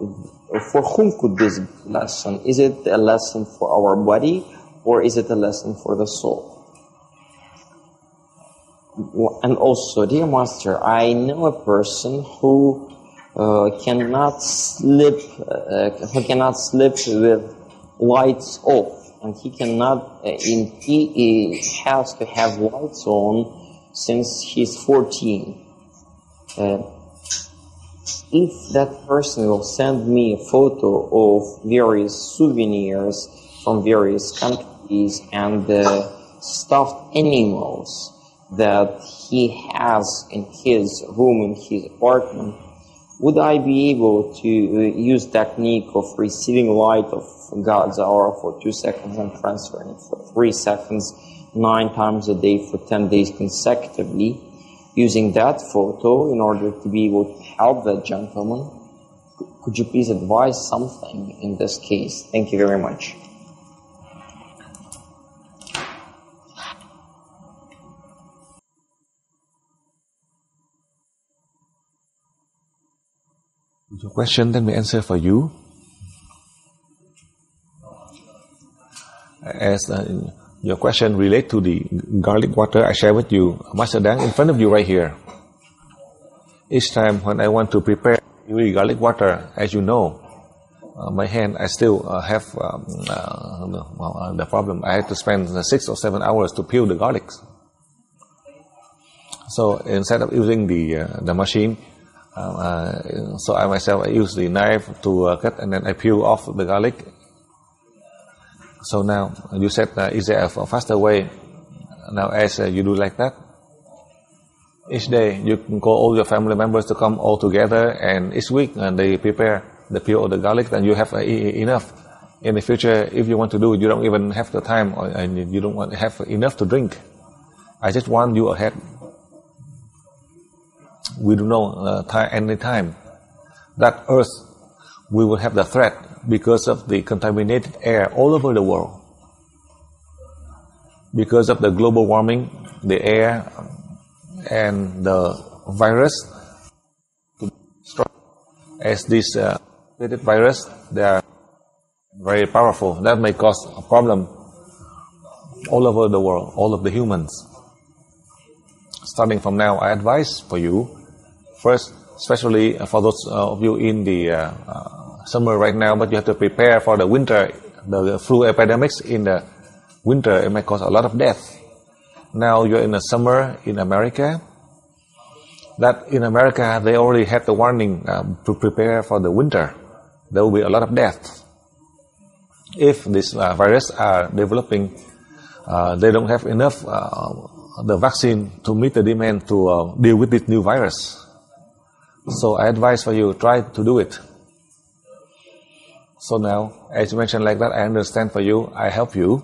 whom could this be a lesson? Is it a lesson for our body, or is it a lesson for the soul? And also, dear Master, I know a person who cannot sleep with lights off, and he cannot. He has to have lights on since he's 14. if that person will send me a photo of various souvenirs from various countries and stuffed animals that he has in his room, in his apartment, would I be able to use technique of receiving light of God's aura for 2 seconds and transferring it for 3 seconds, 9 times a day for 10 days consecutively, using that photo in order to be able to help that gentleman? Could you please advise something in this case? Thank you very much. Your question, let me answer for you. As your question relates to the garlic water I share with you, Master Dang, in front of you right here. Each time when I want to prepare garlic water, as you know, my hand, I still have the problem. I had to spend 6 or 7 hours to peel the garlic. So instead of using the machine, so I myself, I use the knife to cut and then I peel off the garlic. So now you said, is there a faster way? Now as you do like that, each day you can call all your family members to come all together, and each week they prepare the peel of the garlic, and you have enough. In the future, if you want to do it, you don't even have the time, and you don't want to have enough to drink. I just warn you ahead. We don't know any time that Earth, we will have the threat because of the contaminated air all over the world. Because of the global warming, the air and the virus, as this virus, they are very powerful. That may cause a problem all over the world, all of the humans. Starting from now, I advise for you, first, especially for those of you in the summer right now, but you have to prepare for the winter. The flu epidemics in the winter, it might cause a lot of death. Now you're in the summer in America. That in America, they already had the warning to prepare for the winter. There will be a lot of death. If this virus are developing, they don't have enough the vaccine to meet the demand to deal with this new virus. So I advise for you, try to do it. So now, as you mentioned like that, I understand for you, I help you.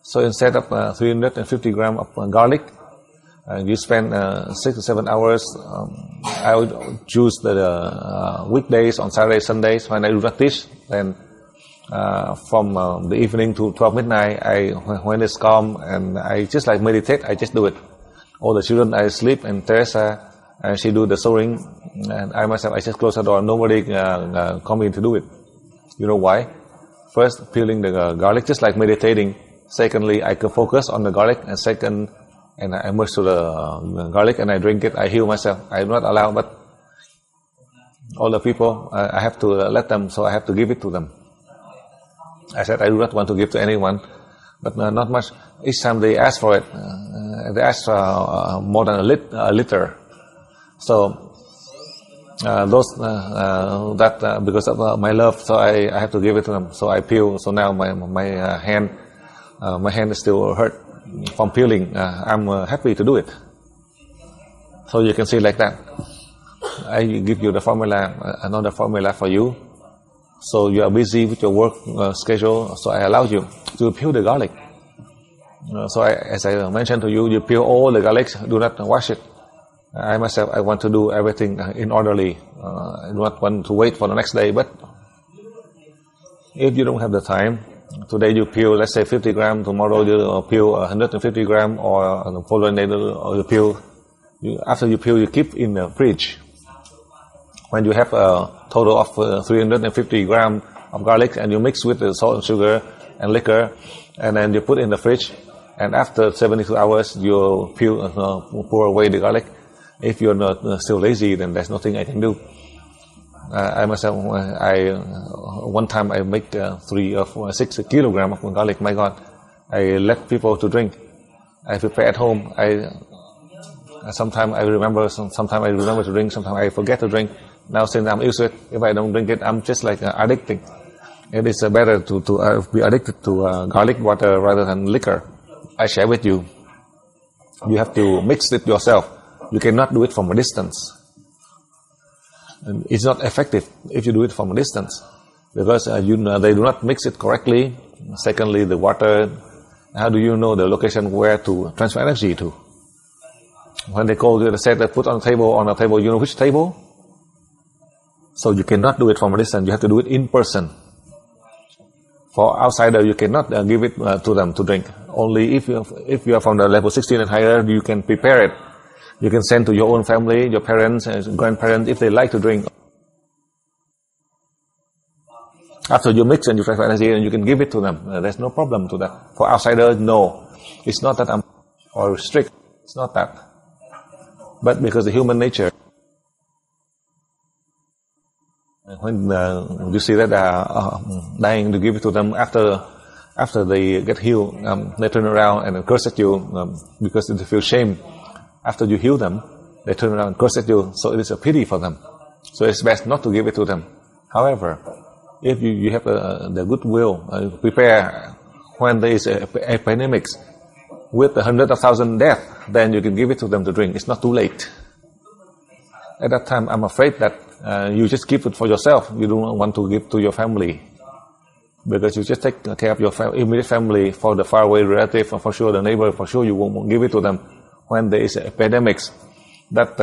So instead of 350 grams of garlic, you spend 6 to 7 hours. I would choose the weekdays on Saturdays, Sundays when I do not teach. Then from the evening to 12 midnight, when it's calm and I just like meditate, I just do it. All the children, I sleep, and Teresa, she do the sewing, and I myself, I just close the door. Nobody come in to do it. You know why? First, peeling the garlic, just like meditating. Secondly, I can focus on the garlic, and second, and I immerse to the garlic and I drink it. I heal myself. I do not allow, but all the people, I have to let them, so I have to give it to them. I said I do not want to give to anyone, but not much. Each time they ask for it, they ask for more than a liter. So those that because of my love, so I have to give it to them. So I peel. So now my hand is still hurt from peeling. I'm happy to do it. So you can see like that. I give you the formula, another formula for you. So you are busy with your work schedule, so I allow you to peel the garlic. So as I mentioned to you, you peel all the garlic, do not wash it. I myself, I want to do everything in orderly. I do not want to wait for the next day, but if you don't have the time, today you peel, let's say 50 grams, tomorrow you peel 150 grams, or the following day you peel. After you peel, you keep in the fridge. When you have a total of 350 grams of garlic, and you mix with the salt and sugar and liquor, and then you put in the fridge, and after 72 hours, you peel, pour away the garlic. If you're not still lazy, then there's nothing I can do. I myself, one time I make 3 or 6 kilograms of garlic. My God, I let people to drink. I prepare at home. Sometimes I remember to drink, sometimes I forget to drink. Now since I'm used to it, if I don't drink it, I'm just like addicted. It is better to be addicted to garlic water rather than liquor. I share with you. You have to mix it yourself. You cannot do it from a distance. And it's not effective if you do it from a distance, because they do not mix it correctly. Secondly, the water, how do you know the location where to transfer energy to? When they call you, they say they put on a table, you know which table? So you cannot do it from a distance. You have to do it in person. For outsider, you cannot give it to them to drink. Only if you are from the level 16 and higher, you can prepare it. You can send to your own family, your parents, grandparents, if they like to drink. After you mix and you transfer energy, and you can give it to them. There's no problem to that. For outsiders, no. It's not that I'm or strict. It's not that. But because the human nature, when you see that they are dying, to give it to them after they get healed, they turn around and curse at you because they feel shame. After you heal them, they turn around and curse at you. So it is a pity for them. So it's best not to give it to them. However, if you have the goodwill, prepare when there is epidemics with 100,000 deaths, then you can give it to them to drink. It's not too late. At that time, I'm afraid that you just keep it for yourself. You don't want to give to your family, because you just take care of your immediate family. For the faraway relative, for sure the neighbor, for sure you won't give it to them. When there is epidemics that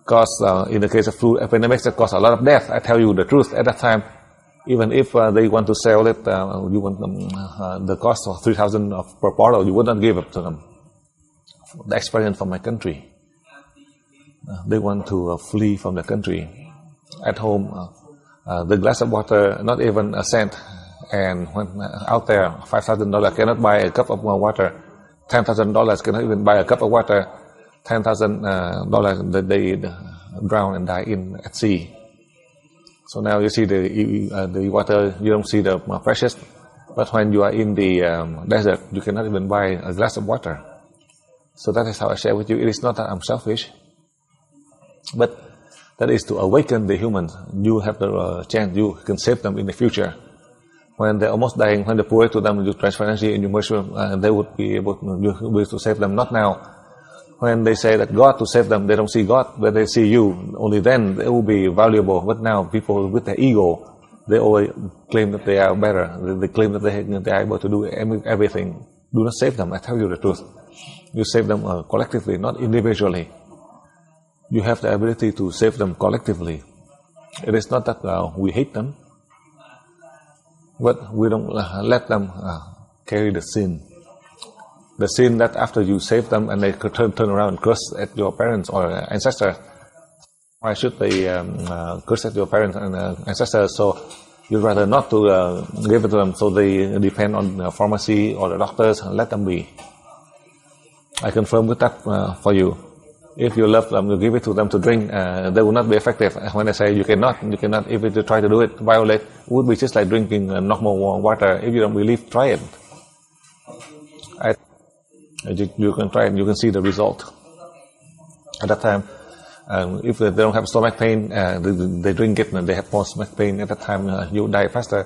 cause, in the case of flu epidemics, that cause a lot of death, I tell you the truth, at that time, even if they want to sell it, you want the cost of 3,000 per bottle, you would not give it to them. The experience from my country, they want to flee from the country. At home, the glass of water, not even a cent, and when out there, $5,000 cannot buy a cup of water. $10,000 cannot even buy a cup of water. $10,000 they drown and die at sea. So now you see the water, you don't see the precious, but when you are in the desert, you cannot even buy a glass of water. So that is how I share with you. It is not that I'm selfish, but that is to awaken the humans. You have the chance, you can save them in the future. When they're almost dying, when they pour it to them, you transfer energy and you merge them, they would be able to save them. Not now. When they say that God to save them, they don't see God, but they see you. Only then they will be valuable. But now people with their ego, they always claim that they are better. They claim that they are able to do everything. Do not save them. I tell you the truth. You save them collectively, not individually. You have the ability to save them collectively. It is not that we hate them, but we don't let them carry the sin. The sin that after you save them and they could turn around and curse at your parents or ancestors. Why should they curse at your parents and ancestors? So you'd rather not to give it to them, so they depend on the pharmacy or the doctors. Let them be. I confirm with that for you. If you love them, you give it to them to drink, they will not be effective. When I say you cannot, if you try to do it, violate, it would be just like drinking normal water. If you don't believe, try it. You can try it, you can see the result. At that time, if they don't have stomach pain, they drink it and they have more stomach pain. At that time, you die faster.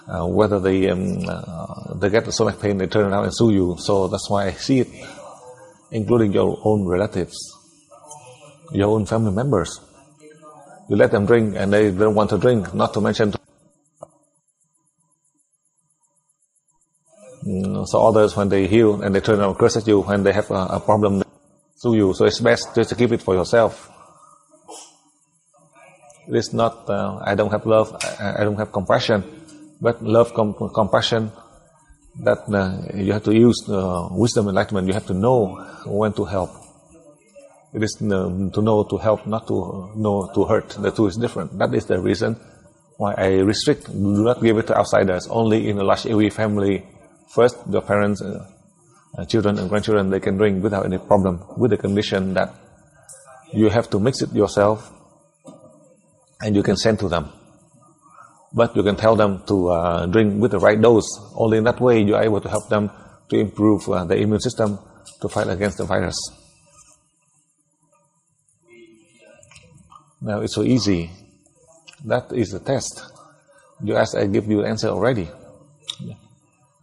Whether they get the stomach pain, they turn around and sue you. So that's why I see it, including your own relatives, your own family members. You let them drink and they don't want to drink, not to mention so others, when they heal and they turn around and curse at you, when they have a problem, they sue you. So it's best just to keep it for yourself. It is not, I don't have love, I don't have compassion, but love, compassion, that you have to use wisdom, enlightenment. You have to know when to help. It is to know to help, not to know to hurt. The two is different. That is the reason why I restrict. Do not give it to outsiders. Only in a large AOE family. First, your parents, children and grandchildren, they can drink without any problem, with the condition that you have to mix it yourself and you can send to them. But you can tell them to drink with the right dose. Only in that way you are able to help them to improve their immune system, to fight against the virus. Now it's so easy. That is the test. You ask, I give you the answer already.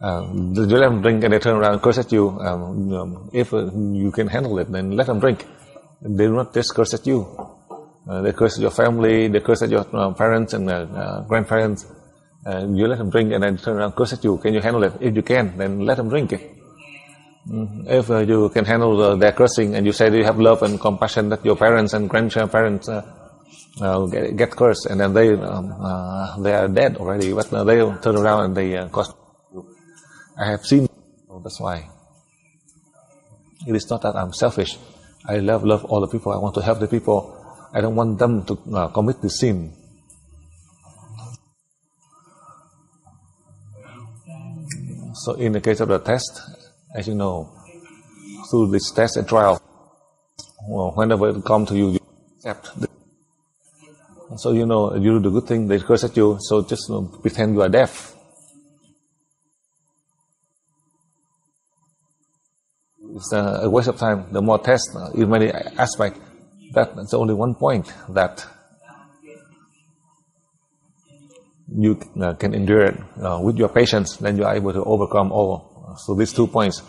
You let them drink and they turn around and curse at you. If you can handle it, then let them drink. They do not just curse at you. They curse at your family, they curse at your parents and grandparents. You let them drink and then turn around and curse at you. Can you handle it? If you can, then let them drink. If you can handle their cursing and you say that you have love and compassion that your parents and grandparents get cursed and then they are dead already, but they turn around and they curse you. I have seen. That's why. It is not that I'm selfish. I love all the people. I want to help the people. I don't want them to commit the sin. So in the case of the test, as you know, through this test and trial, whenever it comes to you, you accept. So you know, you do the good thing, they curse at you, so just pretend you are deaf. It's a waste of time. The more tests in many aspects, that's only one point that you can endure it with your patience. Then you are able to overcome all. So these 2 points,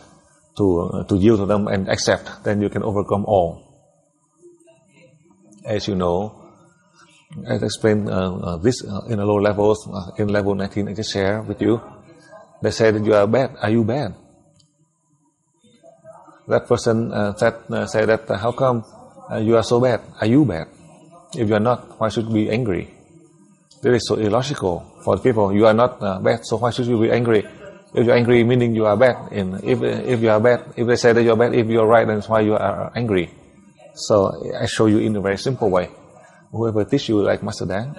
to yield to them and accept, then you can overcome all. As you know, as I explained this in the lower levels, in level 19, I just share with you. They say that you are bad. Are you bad? That person say that, how come you are so bad? Are you bad? If you are not, why should you be angry? This is so illogical for the people. You are not bad, so why should you be angry? If you are angry, meaning you are bad. And if you are bad, if they say that you are bad, if you are right, then that's why you are angry. So I show you in a very simple way. Whoever teach you, like Master Dan,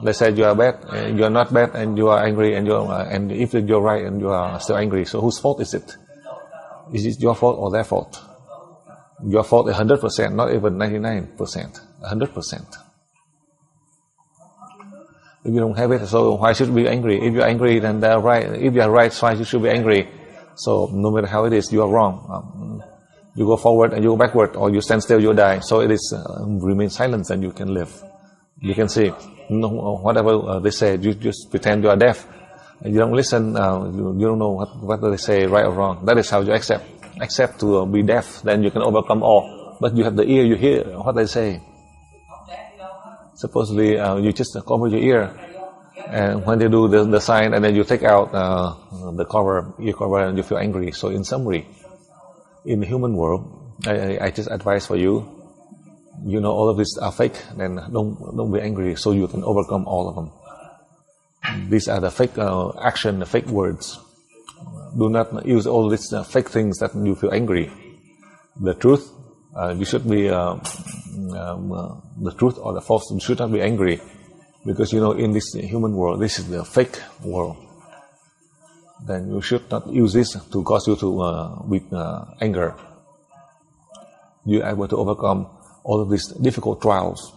they say you are bad, you are not bad, and you are angry, and if you are right and you are still angry, so whose fault is it? Is it your fault or their fault? Your fault is 100%, not even 99%, 100%. If you don't have it, so why should you be angry? If you are angry, then they are right. If you are right, why you should be angry? So no matter how it is, you are wrong. You go forward and you go backward, or you stand still, you die. So it is remain silent, and you can live. You can see whatever they say. You just pretend you are deaf. You don't listen. You don't know what they say, right or wrong. That is how you accept to be deaf. Then you can overcome all. But you have the ear. You hear what they say. Supposedly, you just cover your ear, and when they do the sign, and then you take out the ear cover, and you feel angry. So in summary, in the human world, I just advise for you. You know all of these are fake. Then don't be angry, so you can overcome all of them. These are the fake action, the fake words. Do not use all these fake things that you feel angry. The truth, you should be the truth or the false. You should not be angry, because you know in this human world, this is the fake world. Then you should not use this to cause you to with anger. You are able to overcome all of these difficult trials.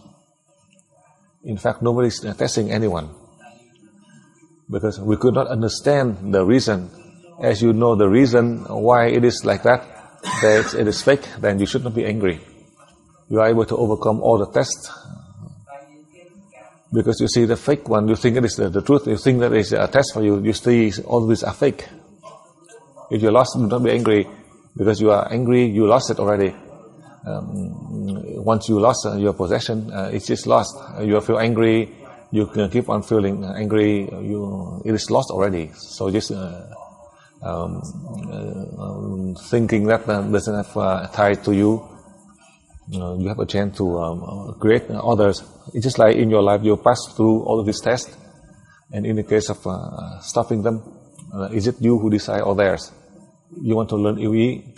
In fact, nobody is testing anyone, because we could not understand the reason. As you know the reason why it is like that it is fake, then you should not be angry. You are able to overcome all the tests, because you see the fake one, you think it is the truth, you think that it is a test for you, you see all these are fake. If you lost, do not be angry, because you are angry, you lost it already. Once you lost your possession, it's just lost. You feel angry, you can keep on feeling angry, it is lost already. So just thinking that doesn't have tied to you. You have a chance to create others. It's just like in your life, you pass through all of these tests, and in the case of stopping them, is it you who decide or theirs? You want to learn LUONG,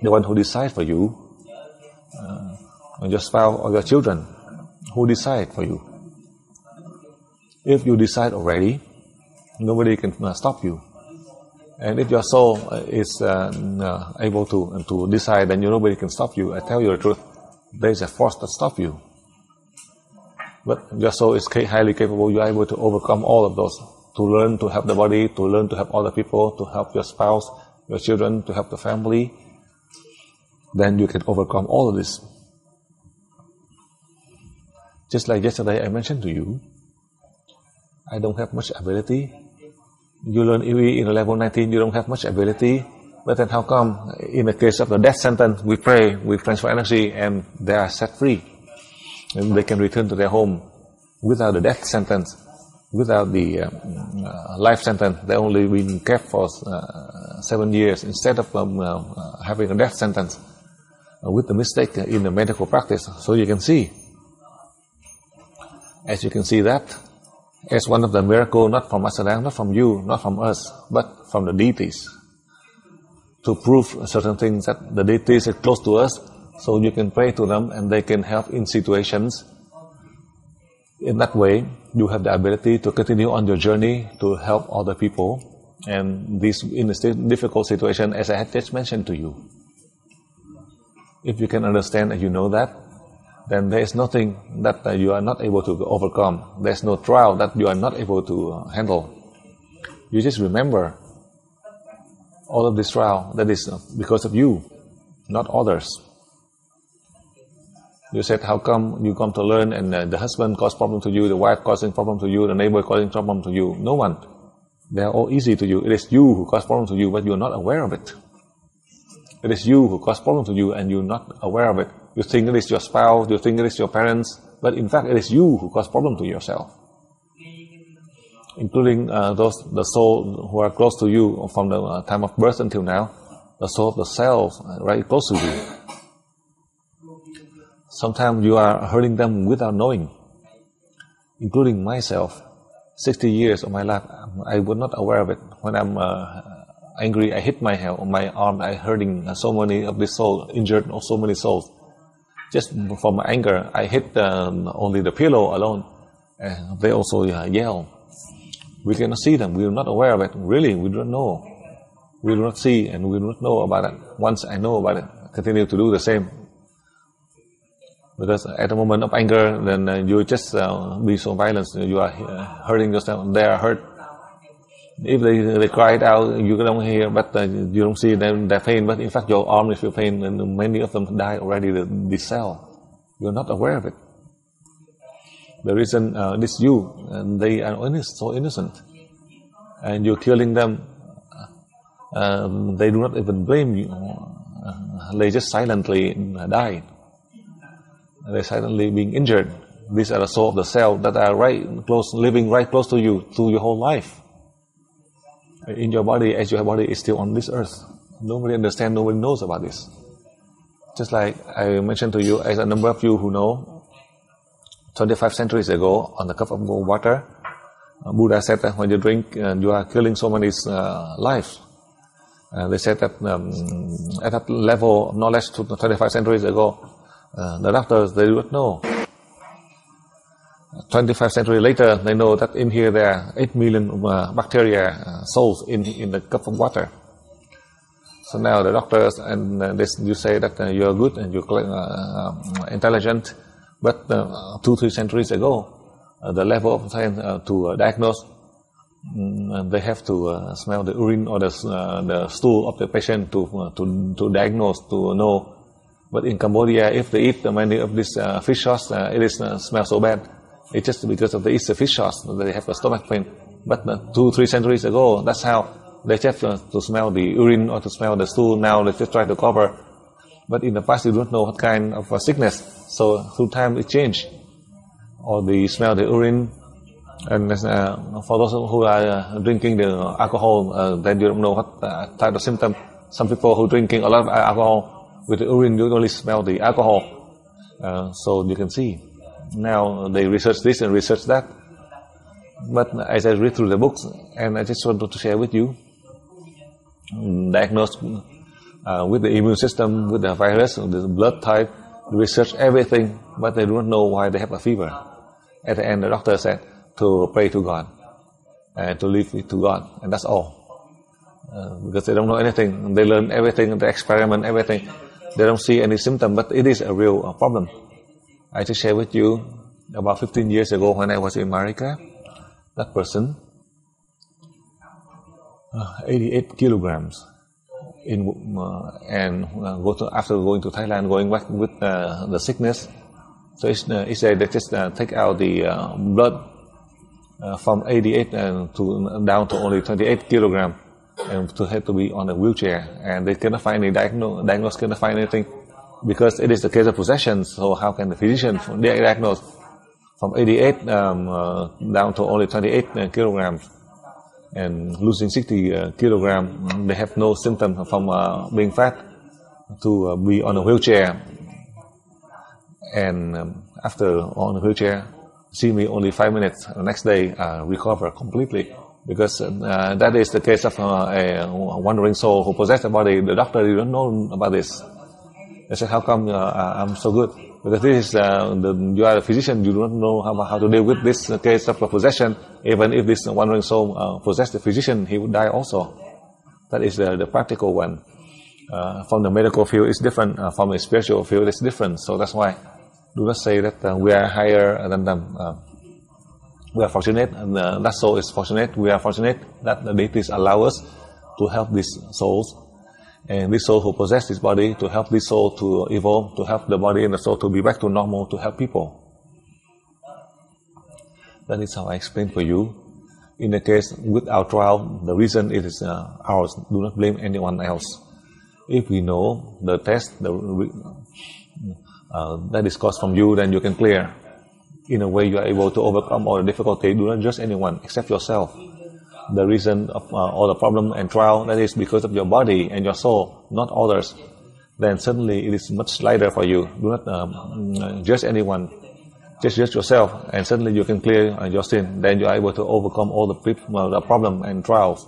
the one who decides for you, your spouse or your children, who decide for you. If you decide already, nobody can stop you. And if your soul is able to decide, then nobody can stop you. I tell you the truth, there is a force that stops you. But your soul is highly capable. You are able to overcome all of those. To learn to help the body, to learn to help other people, to help your spouse, your children, to help the family, then you can overcome all of this. Just like yesterday I mentioned to you, I don't have much ability. You learn UE in level 19, you don't have much ability. But then how come in the case of the death sentence, we pray, we transfer energy, and they are set free? And they can return to their home without the death sentence, without the life sentence. They only been kept for 7 years instead of having a death sentence with the mistake in the medical practice. So you can see, as you can see that, as one of the miracle, not from us, not from you, not from us, but from the deities, to prove certain things that the deities are close to us, so you can pray to them and they can help in situations. In that way, you have the ability to continue on your journey to help other people, and this in a difficult situation, as I had just mentioned to you. If you can understand and you know that, then there is nothing that you are not able to overcome. There's no trial that you are not able to handle. You just remember all of this trial, that is because of you, not others. You said, how come you come to learn and the husband caused problem to you, the wife causing problem to you, the neighbor causing problem to you? No one. They are all easy to you. It is you who caused problem to you, but you are not aware of it. It is you who caused problem to you and you are not aware of it. You think it is your spouse, you think it is your parents, but in fact it is you who caused problem to yourself. Including the soul who are close to you from the time of birth until now, the soul of the self right close to you. Sometimes you are hurting them without knowing, including myself. 60 years of my life, I was not aware of it. When I'm angry, I hit my arm, I hurting so many of this soul, injured so many souls. Just from my anger, I hit only the pillow alone. They also yell. We cannot see them. We are not aware of it. Really, we do not know. We do not see and we do not know about it. Once I know about it, I continue to do the same. Because at the moment of anger, then you just be so violent. You are hurting yourself. They are hurt. If they cry it out, you don't hear, but you don't see them, their pain. But in fact, your arm is your pain, and many of them die already. The cell, you are not aware of it. The reason this you, and they are so innocent, and you're killing them. They do not even blame you. They just silently die. They silently being injured. These are the soul of the cell that are living right close to you through your whole life. In your body, as your body is still on this earth. Nobody understands, nobody knows about this. Just like I mentioned to you, as a number of you who know, 25 centuries ago, on the cup of water, Buddha said that when you drink, you are killing so many lives. They said that at that level of knowledge 25 centuries ago, the doctors, they do not know. 25 centuries later, they know that in here there are 8 million bacteria souls in the cup of water. So now the doctors and you say that you are good and you're intelligent, but 2-3 centuries ago, the level of science to diagnose, they have to smell the urine or the stool of the patient to diagnose, to know. But in Cambodia, if they eat many of these fish sauce, it smells so bad. It's just because of they eat the fish sauce, they have a stomach pain. But 2-3 centuries ago, that's how they just to smell the urine or to smell the stool. Now they just try to cover. But in the past, you don't know what kind of sickness. So through time, it changed. Or they smell the urine. And for those who are drinking the alcohol, then you don't know what type of symptom. Some people who drinking a lot of alcohol, with the urine, you only smell the alcohol. So you can see. Now they research this and research that. But as I read through the books, and I just wanted to share with you, diagnose with the immune system, with the virus, the blood type, research everything, but they do not know why they have a fever. At the end, the doctor said to pray to God and to leave it to God, and that's all. Because they don't know anything. They learn everything, they experiment everything. They don't see any symptom, but it is a real problem. I just share with you, about 15 years ago when I was in America, that person, 88 kilograms, after going to Thailand, going back with the sickness. So each day they just take out the blood from 88 down to only 28 kilogram, and to have to be on a wheelchair. And they cannot find any diagnose cannot find anything, because it is the case of possession. So how can the physician diagnose from 88 down to only 28 kilograms? And losing 60 kilogram, they have no symptom from being fat to be on a wheelchair. And after on a wheelchair, see me only 5 minutes. The next day, recover completely. Because that is the case of a wandering soul who possesses the body. The doctor, you don't know about this. They said, how come I'm so good? Because this is you are a physician, you don't know how to deal with this case of possession. Even if this wandering soul possessed the physician, he would die also. That is the practical one. From the medical field, it's different. From the spiritual field, it's different. So that's why do not say that we are higher than them. We are fortunate, and that soul is fortunate. We are fortunate that the deities allow us to help these souls. And this soul who possesses this body, to help this soul to evolve, to help the body and the soul to be back to normal, to help people. That is how I explain for you. In the case with our trial, the reason it is ours. Do not blame anyone else. If we know the test that is caused from you, then you can clear. In a way, you are able to overcome all the difficulty. Do not judge anyone except yourself. The reason of all the problem and trial, that is because of your body and your soul, not others. Then suddenly it is much lighter for you. Do not judge anyone. Just judge yourself, and suddenly you can clear your sin. Then you are able to overcome all the problem and trials.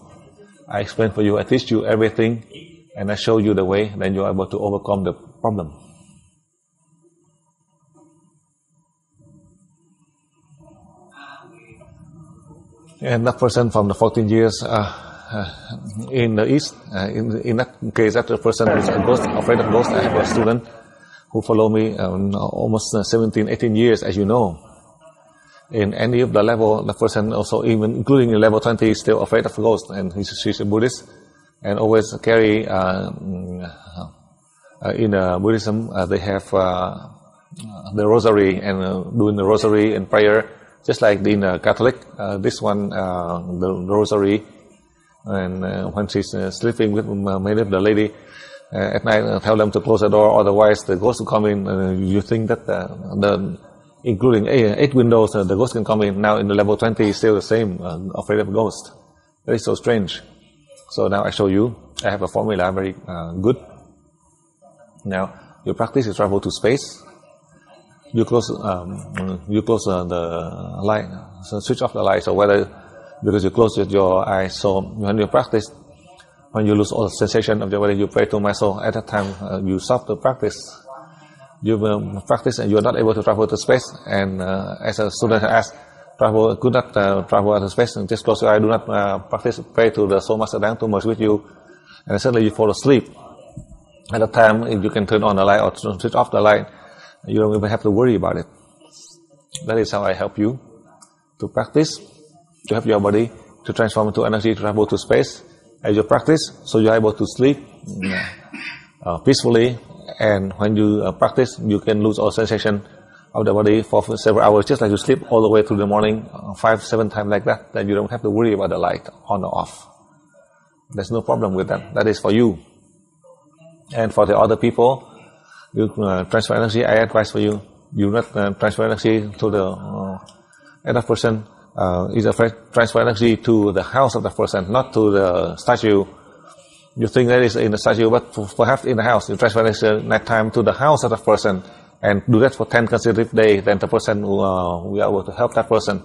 I explain for you, I teach you everything, and I show you the way. Then you are able to overcome the problem. And that person from the 14 years in the East, in that case, that person is a ghost, afraid of ghosts. I have a student who follow me almost 17, 18 years, as you know. In any of the level, the person also, even including in level 20, is still afraid of ghosts. And she's a Buddhist, and always carry, in Buddhism, they have the rosary, and doing the rosary and prayer. Just like in Catholic, this one, the rosary, and when she's sleeping with many of the lady, at night tell them to close the door, otherwise the ghost will come in. You think that including 8 windows, the ghost can come in. Now in the level 20, it's still the same, afraid of ghost. That is so strange. So now I show you, I have a formula, very good. Now, your practice is travel to space. You close the light, so switch off the light. So whether, because you close your eyes, so when you practice, when you lose all the sensation of your body, you pray to my soul. At that time, you stop the practice. You practice, and you are not able to travel to space. And as a student asked, could not travel to space, and just close your eye. Do not practice. Pray to the Soul Master Ḍáng to merge with you, and suddenly you fall asleep. At that time, if you can turn on the light or switch off the light, you don't even have to worry about it. That is how I help you to practice, to help your body to transform into energy, to travel to space. As you practice, so you are able to sleep peacefully. And when you practice, you can lose all sensation of the body for several hours, just like you sleep all the way through the morning, 5-7 times like that. Then you don't have to worry about the light on or off. There's no problem with that. That is for you. And for the other people, you transfer energy. I advise for you, you not transfer energy to the other person. Is afraid transfer energy to the house of the person, not to the statue. You think that is in the statue, but perhaps in the house. You transfer energy night time to the house of the person, and do that for 10 consecutive days. Then the person will be able to help that person.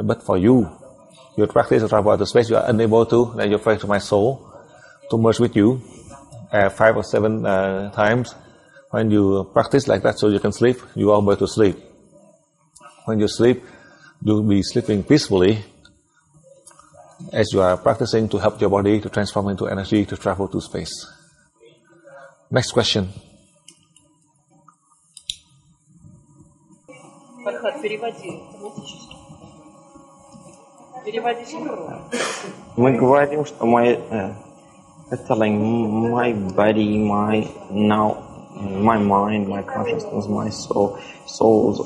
But for you, your practice to travel out of space, you are unable to. Then you pray to my soul to merge with you 5 or 7 times. When you practice like that, so you can sleep, you are able to sleep. When you sleep, you'll be sleeping peacefully as you are practicing to help your body to transform into energy to travel to space. Next question. Мы говорим, что They're telling my body, my mind, my consciousness, my soul, the souls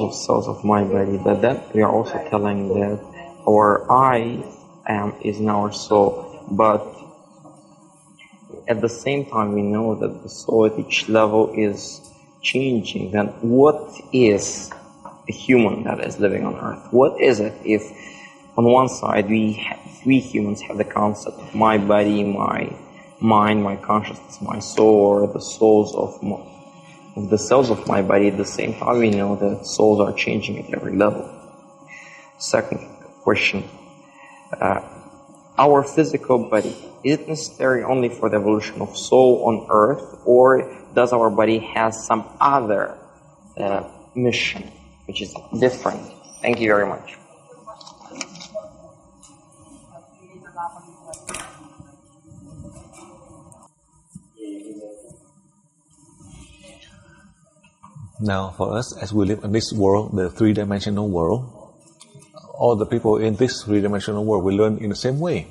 of cells of my body. But then we are also telling that our I am is now our soul. But at the same time, we know that the soul at each level is changing. Then what is a human that is living on earth? What is it if on one side we humans have the concept of my body, my mind, my consciousness, my soul, or the souls of the cells of my body? At the same time, we know that souls are changing at every level. Second question. Our physical body, is it necessary only for the evolution of soul on earth, or does our body have some other mission which is different? Thank you very much. Now, for us, as we live in this world, the three-dimensional world, all the people in this three-dimensional world will learn in the same way.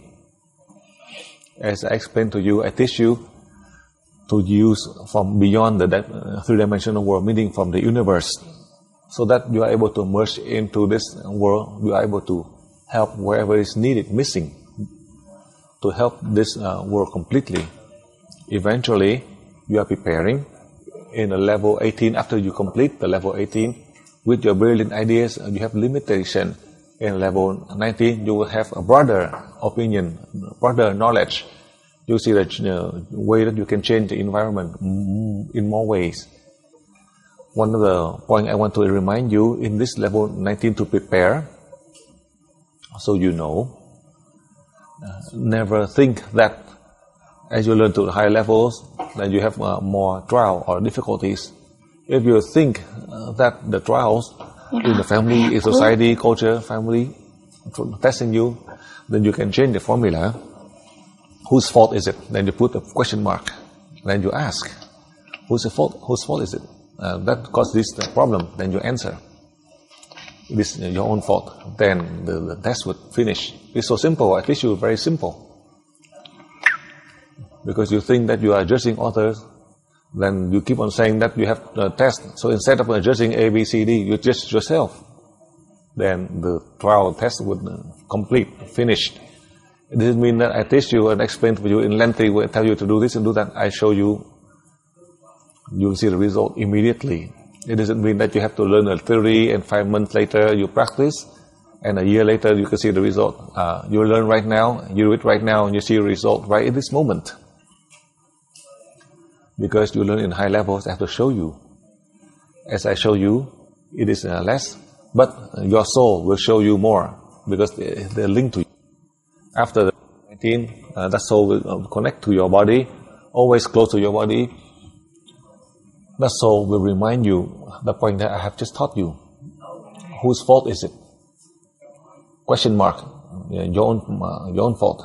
As I explained to you, I teach you to use from beyond the three-dimensional world, meaning from the universe, so that you are able to merge into this world. You are able to help wherever is needed, missing, to help this world completely. Eventually, you are preparing in a level 18. After you complete the level 18 with your brilliant ideas, you have limitation. In level 19, you will have a broader opinion, broader knowledge. You see the way that you can change the environment in more ways. One of the points I want to remind you in this level 19 to prepare, so you know, never think that as you learn to the higher levels, that you have more trial or difficulties. If you think that the trials in the family, in society, culture, family, testing you, then you can change the formula. Whose fault is it? Then you put a question mark. Then you ask, whose fault? Whose fault is it? That caused this problem. Then you answer, it is your own fault. Then the test would finish. It's so simple. I teach you very simple. Because you think that you are judging others, then you keep on saying that you have a test. So instead of judging A, B, C, D, you judge yourself. Then the trial test would complete, finished. It doesn't mean that I teach you and explain to you in lengthy way, tell you to do this and do that. I show you, you'll see the result immediately. It doesn't mean that you have to learn a theory and 5 months later you practice, and a year later you can see the result. You learn right now, you do it right now, and you see the result right in this moment. Because you learn in high levels, I have to show you. As I show you, it is less, but your soul will show you more, because they're linked to you. After the 19, that soul will connect to your body, always close to your body. That soul will remind you the point that I have just taught you. Whose fault is it? Question mark. Your own fault.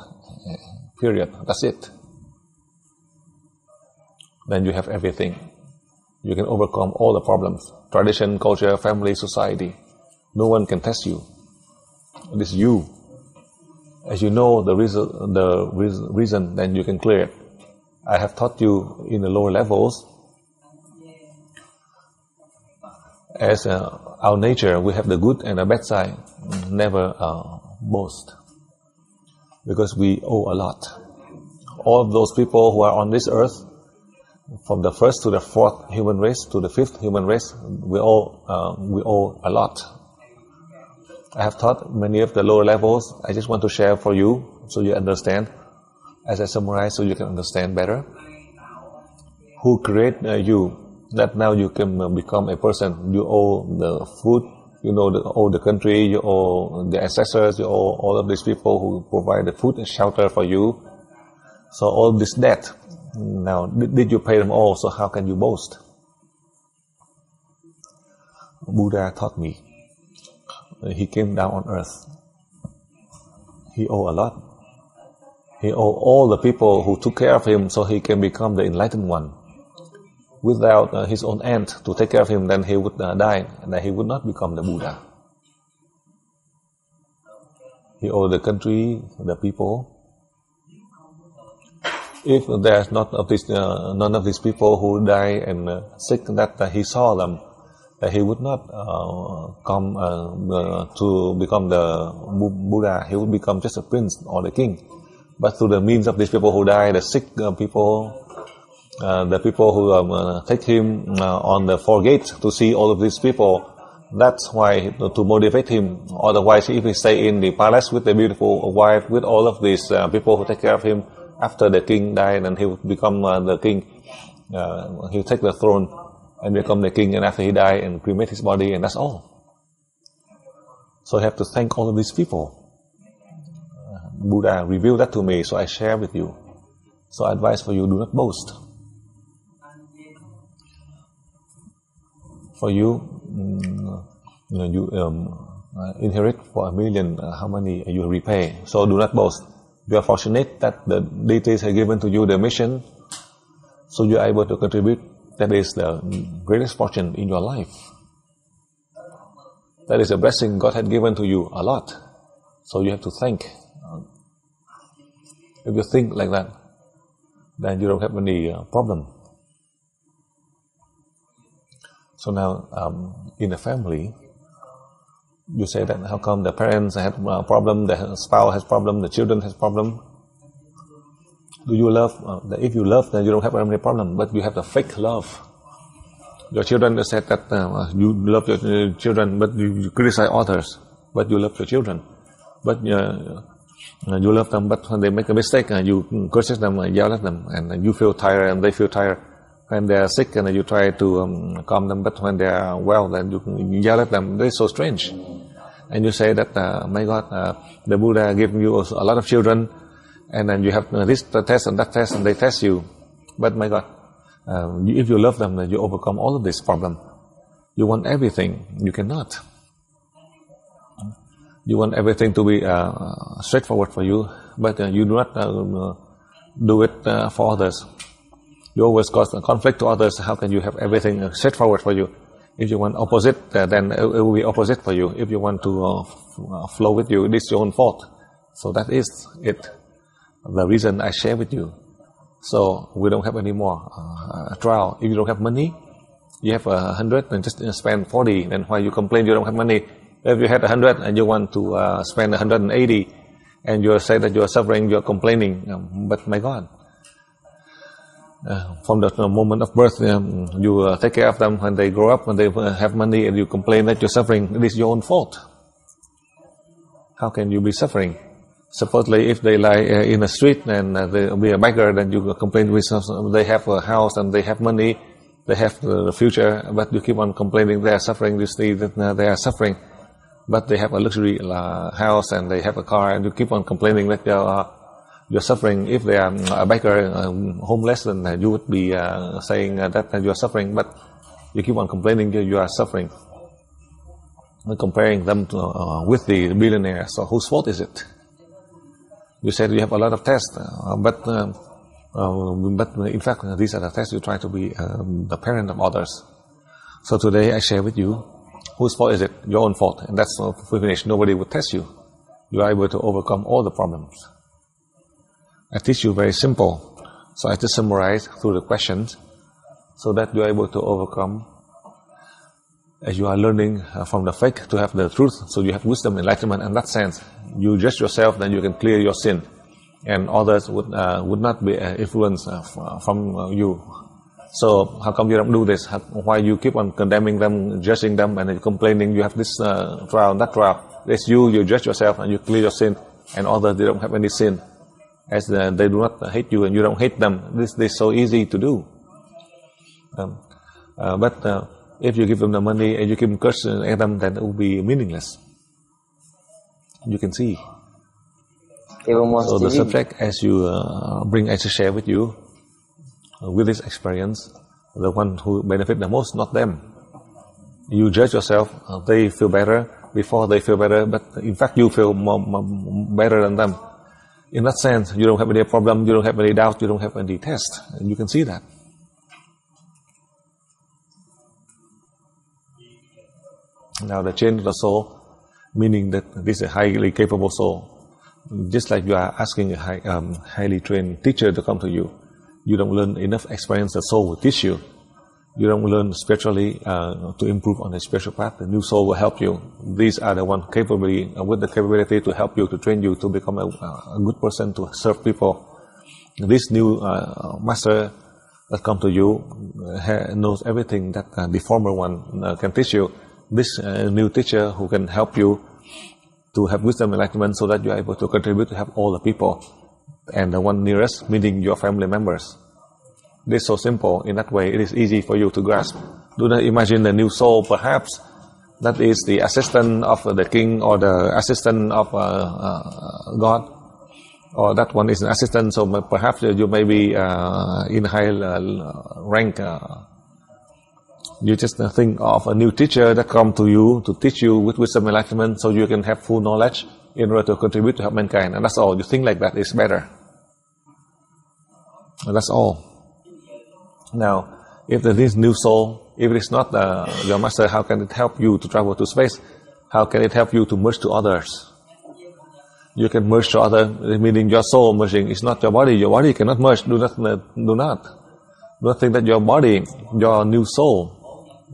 Period. That's it. Then you have everything. You can overcome all the problems. Tradition, culture, family, society. No one can test you. It is you. As you know the reason, then you can clear it. I have taught you in the lower levels. As our nature, we have the good and the bad side. Never boast. Because we owe a lot. All of those people who are on this earth, from the first to the fourth human race to the fifth human race, we owe a lot. I have taught many of the lower levels. I just want to share for you so you understand. As I summarize, so you can understand better. Who created you? That now you can become a person. You owe the food. You owe the country. You owe the ancestors. You owe all of these people who provide the food and shelter for you. So all this debt. Now, did you pay them all? So how can you boast? Buddha taught me. He came down on earth. He owed a lot. He owed all the people who took care of him so he can become the enlightened one. Without his own aunt to take care of him, then he would die, and then he would not become the Buddha. he owed the country, the people. If there's not of this, none of these people who die and sick, that he saw them, that he would not come to become the Buddha. He would become just a prince or the king. But through the means of these people who die, the sick people, the people who take him on the four gates to see all of these people, that's why to motivate him. Otherwise, if he stay in the palace with the beautiful wife, with all of these people who take care of him, after the king died, and he would become the king, he would take the throne and become the king, and after he died, and cremate his body, and that's all. So I have to thank all of these people. Buddha revealed that to me, so I share with you. So advice for you: do not boast. For you, you inherit for 1 million, how many you repay? So do not boast. You are fortunate that the deities have given to you the mission, so you are able to contribute. That is the greatest fortune in your life. That is a blessing God had given to you a lot. So you have to thank. If you think like that, then you don't have any problem. So now, in a family, you say that how come the parents have a problem, the spouse has problem, the children has problem. Do you love? If you love, then you don't have any problem. But you have the fake love. Your children said that you love your children, but you criticize others. But you love your children. But you love them, but when they make a mistake, you curse them, yell at them, and you feel tired, and they feel tired. When they are sick, and you try to calm them, but when they are well, then you yell at them. They're so strange. And you say that, my God, the Buddha gave you a lot of children, and then you have this test and that test, and they test you. But my God, if you love them, then you overcome all of this problem. You want everything. You cannot. You want everything to be straightforward for you, but you do not do it for others. You always cause a conflict to others. How can you have everything straightforward for you? If you want opposite, then it will be opposite for you. If you want to flow with you, it is your own fault. So that is it. The reason I share with you. So we don't have any more trial. If you don't have money, you have 100 and just spend 40. Then why you complain you don't have money? If you had 100 and you want to spend 180, and you say that you are suffering, you are complaining. But my God, from the moment of birth, you take care of them. When they grow up, when they have money, and you complain that you're suffering, it is your own fault. How can you be suffering? Supposedly, if they lie in the street and they be a beggar, then you complain with them. They have a house and they have money, they have the future, but you keep on complaining they are suffering. You see that they are suffering, but they have a luxury house and they have a car, and you keep on complaining that you're suffering. If they are a beggar, homeless, then you would be saying that you are suffering, but you keep on complaining you are suffering. And comparing them with the billionaires. So whose fault is it? You said you have a lot of tests, but in fact, these are the tests you try to be the parent of others. So today I share with you, whose fault is it? Your own fault. And that's finished. Nobody would test you. You are able to overcome all the problems. I teach you very simple. So I just summarize through the questions so that you are able to overcome. As you are learning from the fake to have the truth, so you have wisdom, enlightenment in that sense. You judge yourself, then you can clear your sin, and others would not be influenced from you. So how come you don't do this? Why you keep on condemning them, judging them, and complaining? You have this trial, that trial. It's you judge yourself and you clear your sin, and others, they don't have any sin, as they do not hate you and you don't hate them. This is so easy to do. But if you give them the money and you keep cursing at them, then it will be meaningless. You can see. So the subject, as you bring, I share with you, with this experience, the one who benefit the most, not them. You judge yourself, they feel better before they feel better, but in fact you feel better than them. In that sense, you don't have any problem, you don't have any doubt, you don't have any test. And you can see that. Now the change of the soul, meaning that this is a highly capable soul. Just like you are asking a highly trained teacher to come to you, you don't learn enough experience, the soul will teach you. You don't learn spiritually to improve on the spiritual path. The new soul will help you. These are the one capability with the capability to help you, to train you to become a good person, to serve people. This new master that come to you knows everything that the former one can teach you. This new teacher who can help you to have wisdom and enlightenment, so that you are able to contribute to help all the people, and the one nearest, meaning your family members. This is so simple. In that way, it is easy for you to grasp. Do not imagine the new soul, perhaps that is the assistant of the king, or the assistant of God, or that one is an assistant, so perhaps you may be in high rank. You just think of a new teacher that come to you to teach you with wisdom and enlightenment, so you can have full knowledge in order to contribute to help mankind. And that's all. You think like that is better. And that's all. Now, if there is new soul, if it is not your master, how can it help you to travel to space? How can it help you to merge to others? You can merge to others, meaning your soul merging is not your body. Your body cannot merge. Do not think that your body, your new soul,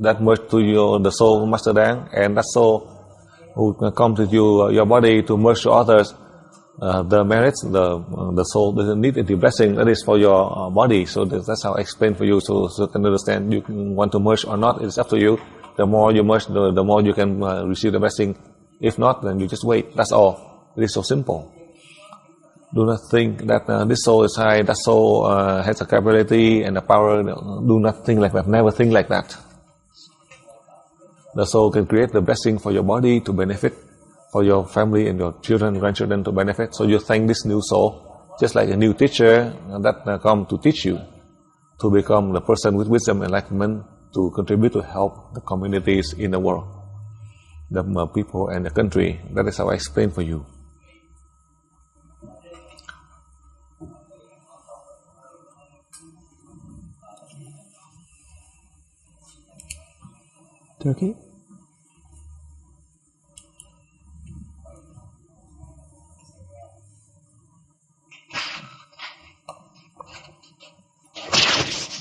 that merge to the soul master Dang, and that soul who come to you, your body, to merge to others. The merits, the soul doesn't need any blessing. That is for your body. So that's how I explain for you, so you can understand. You can want to merge or not, it's up to you. The more you merge, the more you can receive the blessing. If not, then you just wait. That's all. It is so simple. Do not think that this soul is high, that soul has a capability and a power. Do not think like that. Never think like that. The soul can create the blessing for your body to benefit, for your family and your children and grandchildren to benefit. So you thank this new soul, just like a new teacher that come to teach you to become the person with wisdom and enlightenment, to contribute to help the communities in the world, the people and the country. That is how I explain for you. Turkey?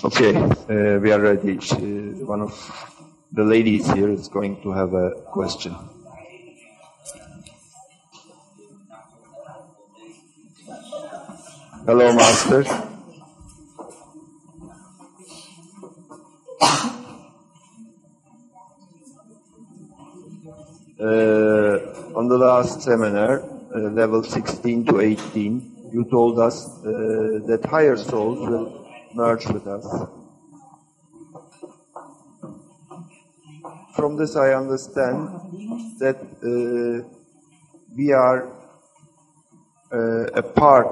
Okay, we are ready. One of the ladies here is going to have a question. Hello, Master. On the last seminar, level 16 to 18, you told us that higher souls will merge with us. From this I understand that we are a part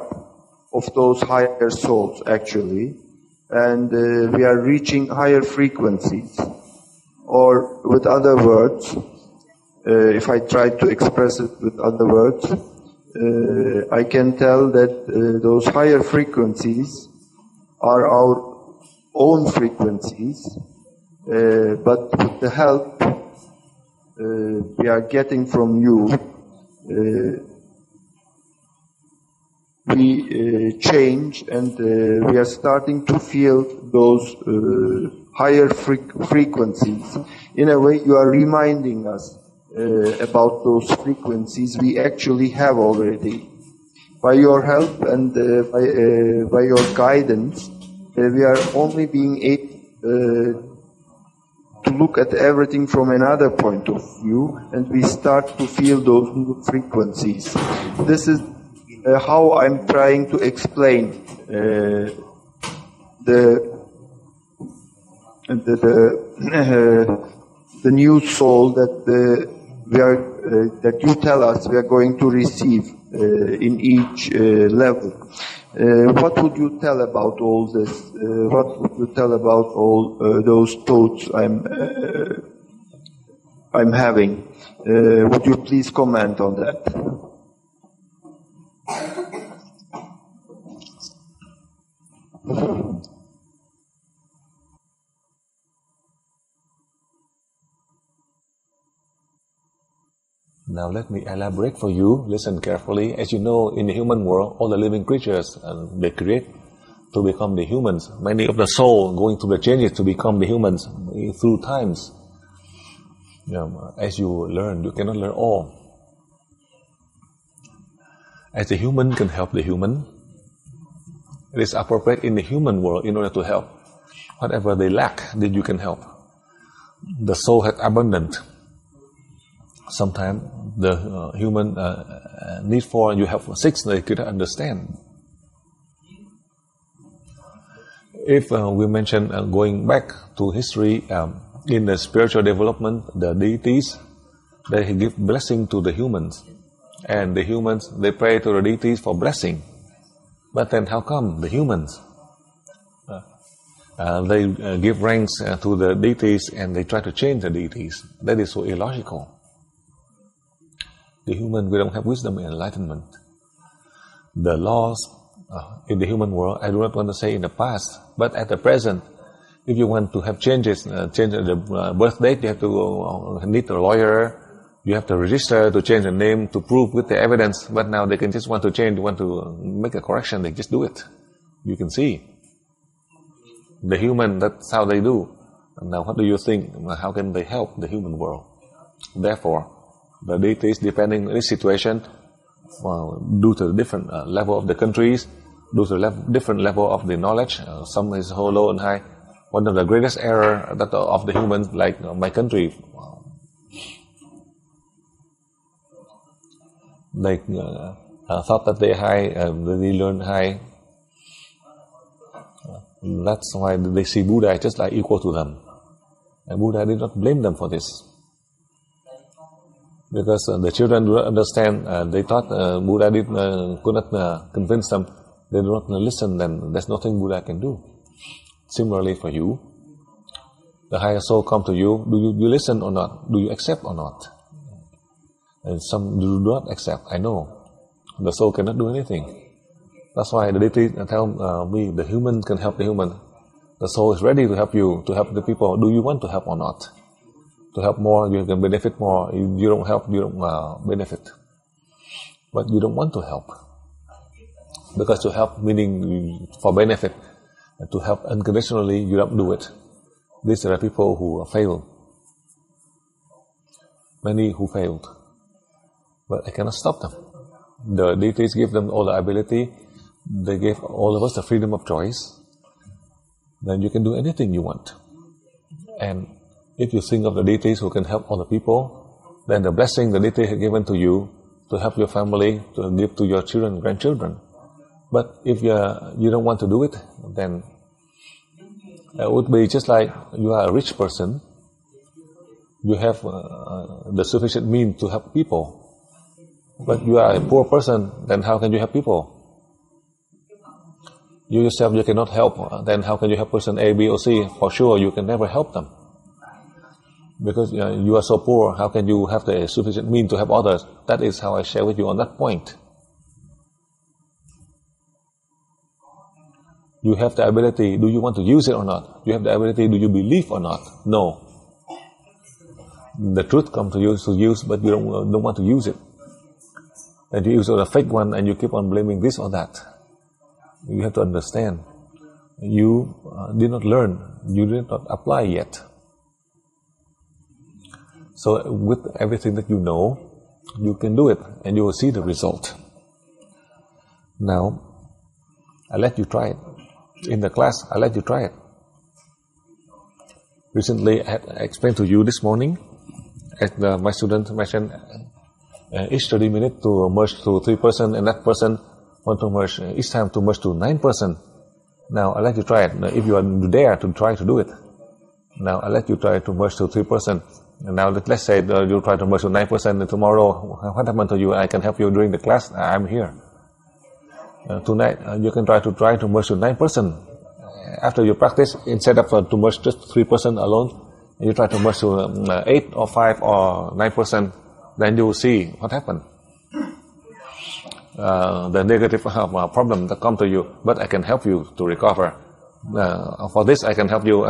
of those higher souls actually, and we are reaching higher frequencies. Or with other words, if I try to express it with other words, I can tell that those higher frequencies are our own frequencies, but with the help we are getting from you, we change, and we are starting to feel those higher frequencies. In a way, you are reminding us about those frequencies we actually have already. By your help and by your guidance, we are only being able to look at everything from another point of view, and we start to feel those new frequencies. This is how I'm trying to explain the new soul that that you tell us we are going to receive in each level. What would you tell about all this? What would you tell about all those thoughts I'm having? Would you please comment on that? Now let me elaborate for you. Listen carefully. As you know, in the human world, all the living creatures, they create to become the humans. Many of the soul going through the changes to become the humans through times. As you learn, you cannot learn all. As the human can help the human, it is appropriate in the human world in order to help. Whatever they lack, then you can help. The soul has abundant. Sometimes the human need for, you have 6, they cannot understand. If we mention going back to history, in the spiritual development, the deities, they give blessing to the humans. And the humans, they pray to the deities for blessing. But then how come the humans, they give ranks to the deities and they try to change the deities? That is so illogical. The human, we don't have wisdom and enlightenment. The laws in the human world, I do not want to say in the past, but at the present, if you want to have changes, change the birth date, you have to need a lawyer, you have to register to change the name to prove with the evidence. But now they can just want to change, want to make a correction, they just do it. You can see. The human, that's how they do. And now what do you think? How can they help the human world? Therefore, the deities, depending on this situation, due to the different level of the countries, due to the different level of the knowledge, some is low and high. One of the greatest error that of the humans, like my country, they thought that they high, they learn high. That's why they see Buddha just like equal to them. And Buddha did not blame them for this. Because the children do not understand, they thought Buddha could not convince them. They do not listen, then there's nothing Buddha can do. Similarly for you, the higher soul come to you, do you listen or not? Do you accept or not? And some do not accept, I know. The soul cannot do anything. That's why the deity tell me, the human can help the human. The soul is ready to help you, to help the people. Do you want to help or not? To help more, you can benefit more. You don't help, you don't benefit. But you don't want to help. Because to help, meaning for benefit, to help unconditionally, you don't do it. These are the people who failed. Many who failed. But I cannot stop them. The deities give them all the ability. They gave all of us the freedom of choice. Then you can do anything you want. And if you think of the deities who can help all the people, then the blessing the deity has given to you to help your family, to give to your children and grandchildren. But if you don't want to do it, then it would be just like you are a rich person. You have the sufficient means to help people. But you are a poor person, then how can you help people? You yourself, you cannot help, then how can you help person A, B, or C? For sure, you can never help them. Because you are so poor, how can you have the sufficient means to help others? That is how I share with you on that point. You have the ability, do you want to use it or not? You have the ability, do you believe or not? No. The truth comes to you to use, but you don't want to use it. And you use a fake one and you keep on blaming this or that. You have to understand. You did not learn. You did not apply yet. So with everything that you know, you can do it and you will see the result. Now, I let you try it. In the class, I let you try it. Recently, I explained to you this morning, as my student mentioned, each 30 minutes to merge to 3%, and that person want to merge each time to merge to 9%. Now, I let you try it. Now, if you are there to try to do it, now I let you try to merge to 3%. And now let's say you try to merge to 9%, and tomorrow, what happened to you? I can help you during the class. I'm here. Tonight, you can try to merge to 9%. After you practice, instead of to merge just 3% alone, you try to merge to 8 or 5 or 9%. Then you will see what happened. The negative problem that come to you, but I can help you to recover. For this, I can help you.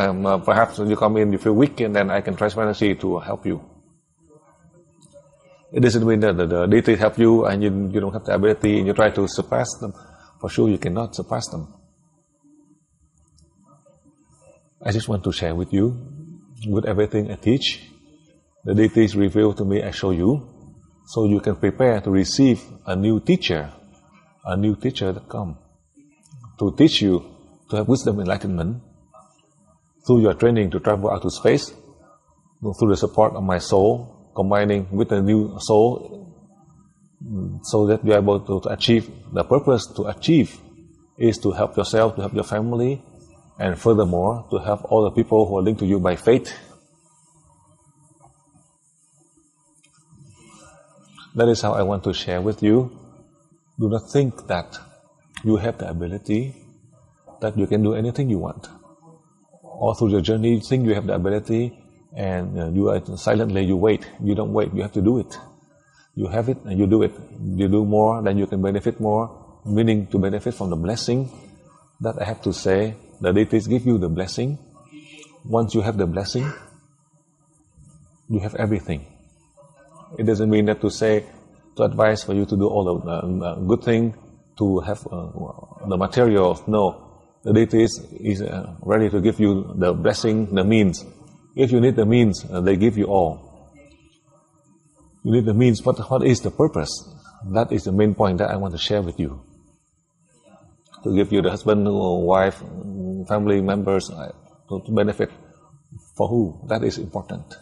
Perhaps you come in, you feel weak, and then I can transparency to help you. It doesn't mean that the deities help you and you don't have the ability and you try to surpass them. For sure, you cannot surpass them. I just want to share with you, with everything I teach, the deities reveal to me, I show you, so you can prepare to receive a new teacher that come to teach you to have wisdom, enlightenment, through your training to travel out to space, through the support of my soul, combining with the new soul, so that you are able to achieve. The purpose to achieve is to help yourself, to help your family, and furthermore, to help all the people who are linked to you by faith. That is how I want to share with you. Do not think that you have the ability, that you can do anything you want. All through your journey, you think you have the ability, and you are silently, you wait. You don't wait, you have to do it. You have it, and you do it. You do more, then you can benefit more, meaning to benefit from the blessing. That I have to say, the deities give you the blessing. Once you have the blessing, you have everything. It doesn't mean that to say, to advise for you to do all the good thing, to have the material. No. The deities is ready to give you the blessing, the means. If you need the means, they give you all. You need the means, but what is the purpose? That is the main point that I want to share with you. To give you the husband or wife, family members, to benefit. For who? That is important.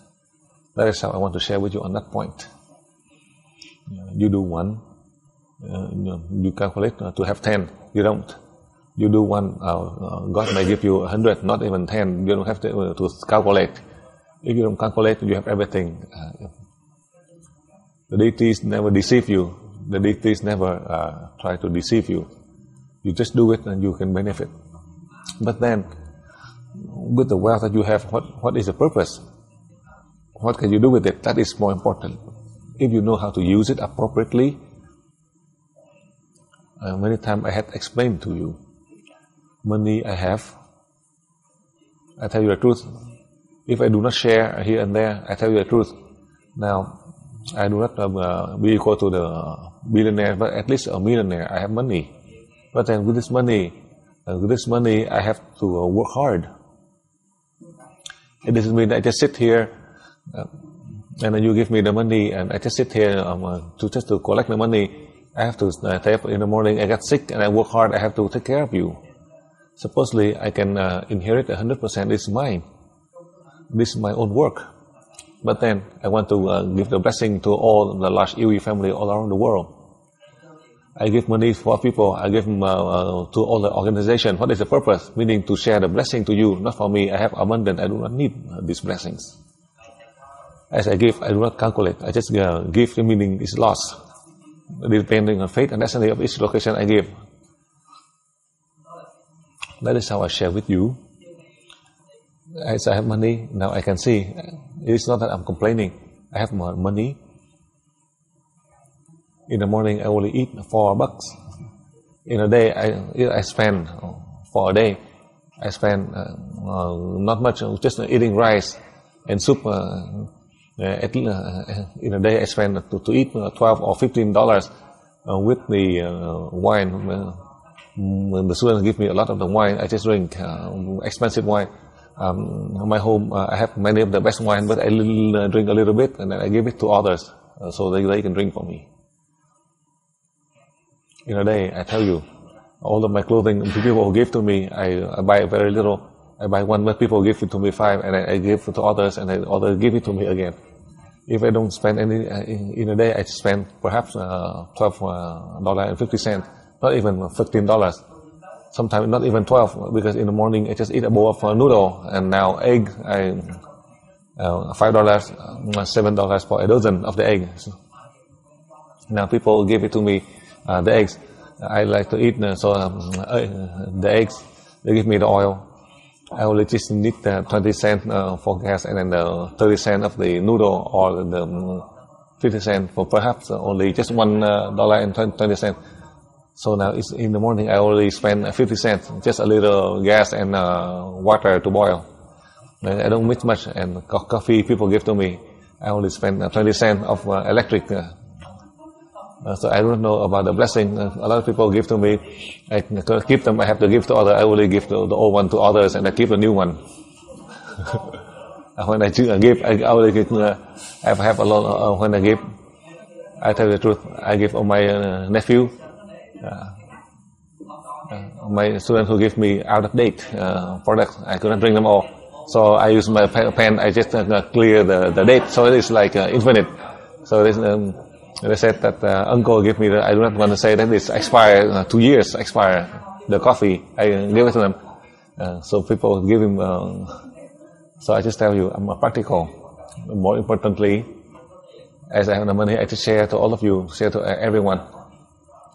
That is how I want to share with you on that point. You do one, you calculate to have 10. You don't. You do one, God may give you 100, not even 10. You don't have to calculate. If you don't calculate, you have everything. The deities never deceive you. The deities never try to deceive you. You just do it and you can benefit. But then, with the wealth that you have, what is the purpose? What can you do with it? That is more important. If you know how to use it appropriately, many times I had explained to you, money I have, I tell you the truth. If I do not share here and there, I tell you the truth. Now, I do not be equal to the billionaire, but at least a millionaire. I have money. But then with this money, I have to work hard. It doesn't mean that I just sit here and then you give me the money and I just sit here to collect the money. I have to in the morning I get sick and I work hard. I have to take care of you. Supposedly I can inherit 100%. It's mine. This is my own work. But then I want to give the blessing to all the large Iwi family all around the world. I give money for people. I give them to all the organization. What is the purpose? Meaning to share the blessing to you, not for me. I have abundance. I do not need these blessings. As I give, I do not calculate. I just give, meaning it's lost. Depending on faith and destiny of each location I give. That is how I share with you. As I have money, now I can see. It's not that I'm complaining. I have more money. In the morning, I only eat $4. In a day, I spend for a day. I spend not much, just eating rice and soup. In a day, I spend to eat $12 or $15 with the wine. When the students give me a lot of the wine, I just drink expensive wine. My home, I have many of the best wine, but I drink a little bit and then I give it to others so they can drink for me. In a day, I tell you, all of my clothing, people who give to me, I buy very little. I buy one, but people give it to me 5, and I give it to others, and others give it to me again. If I don't spend any, in a day, I spend perhaps $12.50, not even $15. Sometimes not even 12, because in the morning I just eat a bowl of noodle, and now egg, $5, $7 for a dozen of the egg. Now people give it to me, the eggs. I like to eat, the eggs, they give me the oil. I only just need 20 cents for gas, and then the 30 cents of the noodle, or the 50 cents for perhaps only just $1.20. So now it's in the morning I only spend 50 cents, just a little gas and water to boil. I don't mix much, and coffee people give to me. I only spend 20 cents of electric. So I don't know about the blessing. A lot of people give to me. I keep them. I have to give to others. I only give the old one to others, and I keep the new one. When I give, I only give. I have a lot. When I give, I tell you the truth. I give on my nephew. My student who give me out of date products. I couldn't bring them all. So I use my pen. I just clear the date. So it is like infinite. So this. They said that uncle gave me I do not want to say that it's expired 2 years expire the coffee. I give it to them. So people give him. So I just tell you, I'm a practical. More importantly, as I have the money, I just share to all of you, share to everyone,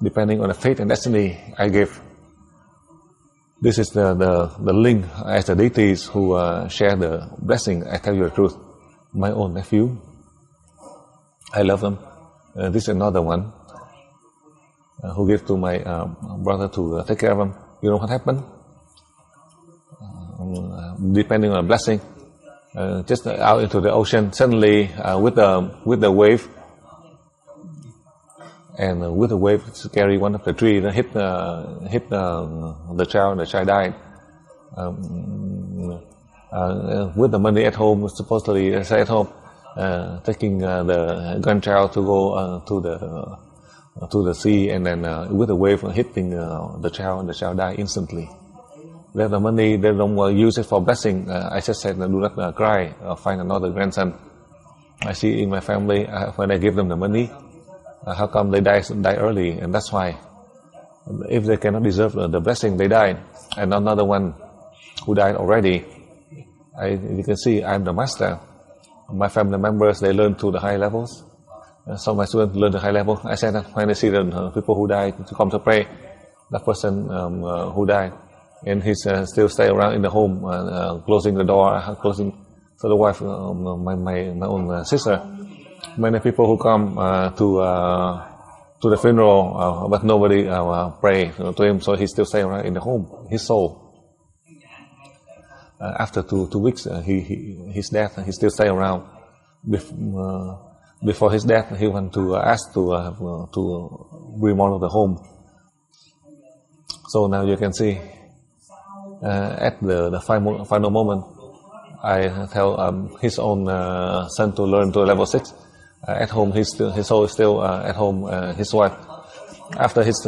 depending on the fate and destiny I give. This is the link as the deities who share the blessing. I tell you the truth. My own nephew, I love them. This is another one who gave to my brother to take care of him. You know what happened? Depending on the blessing, just out into the ocean, suddenly with the wave, and with the wave to carry one of the trees, hit the child, and the child died. With the money at home, supposedly stay at home. Taking the grandchild to go to the sea, and then with the wave hitting the child, and the child died instantly. They have the money, they don't use it for blessing. I just said, do not cry. Find another grandson. I see in my family when I give them the money, how come they die early, and that's why. If they cannot deserve the blessing, they die. And another one who died already. You can see I'm the master. My family members, they learn to the high levels. So my students learn the high level. I said that when I see the people who die to come to pray, that person who died, and he's still stay around in the home, closing the door, closing. So the wife, my own sister, many people who come to the funeral, but nobody pray to him, so he still stay around in the home. His soul. After 2 weeks, his death, he still stay around. Before his death, he went to ask to remodel the home. So now you can see, at the final moment, I tell his own son to learn to level 6. At home, his soul is still at home. His wife, after his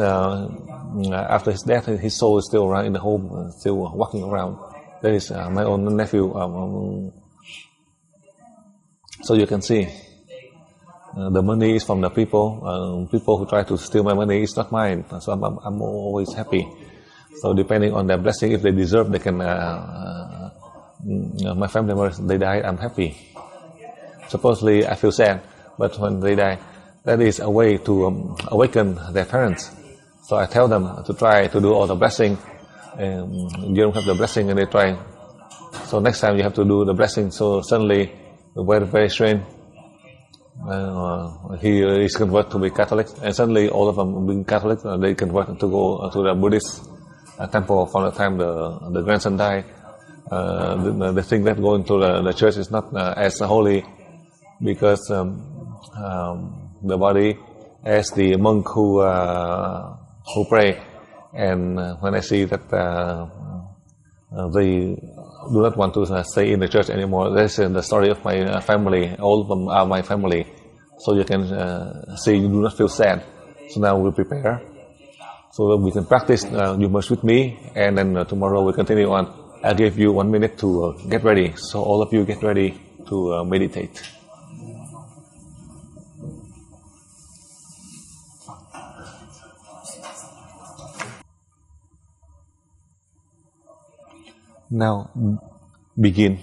death, his soul is still around in the home, still walking around. That is my own nephew. So you can see, the money is from the people. People who try to steal my money is not mine. So I'm always happy. So depending on their blessing, if they deserve, they can. My family members, they die, I'm happy. Supposedly, I feel sad, but when they die, that is a way to awaken their parents. So I tell them to try to do all the blessing. You don't have the blessing, and they try. So next time you have to do the blessing. So suddenly, very strange. He is converted to be Catholic, and suddenly all of them being Catholic, they convert to go to the Buddhist temple. From the time the grandson died, they think that going to the church is not as holy, because the body as the monk who pray. And when I see that they do not want to stay in the church anymore, that's the story of my family. All of them are my family. So you can see you do not feel sad. So now we prepare. So that we can practice. You merge with me, and then tomorrow we continue on. I'll give you 1 minute to get ready. So all of you get ready to meditate. Now, begin.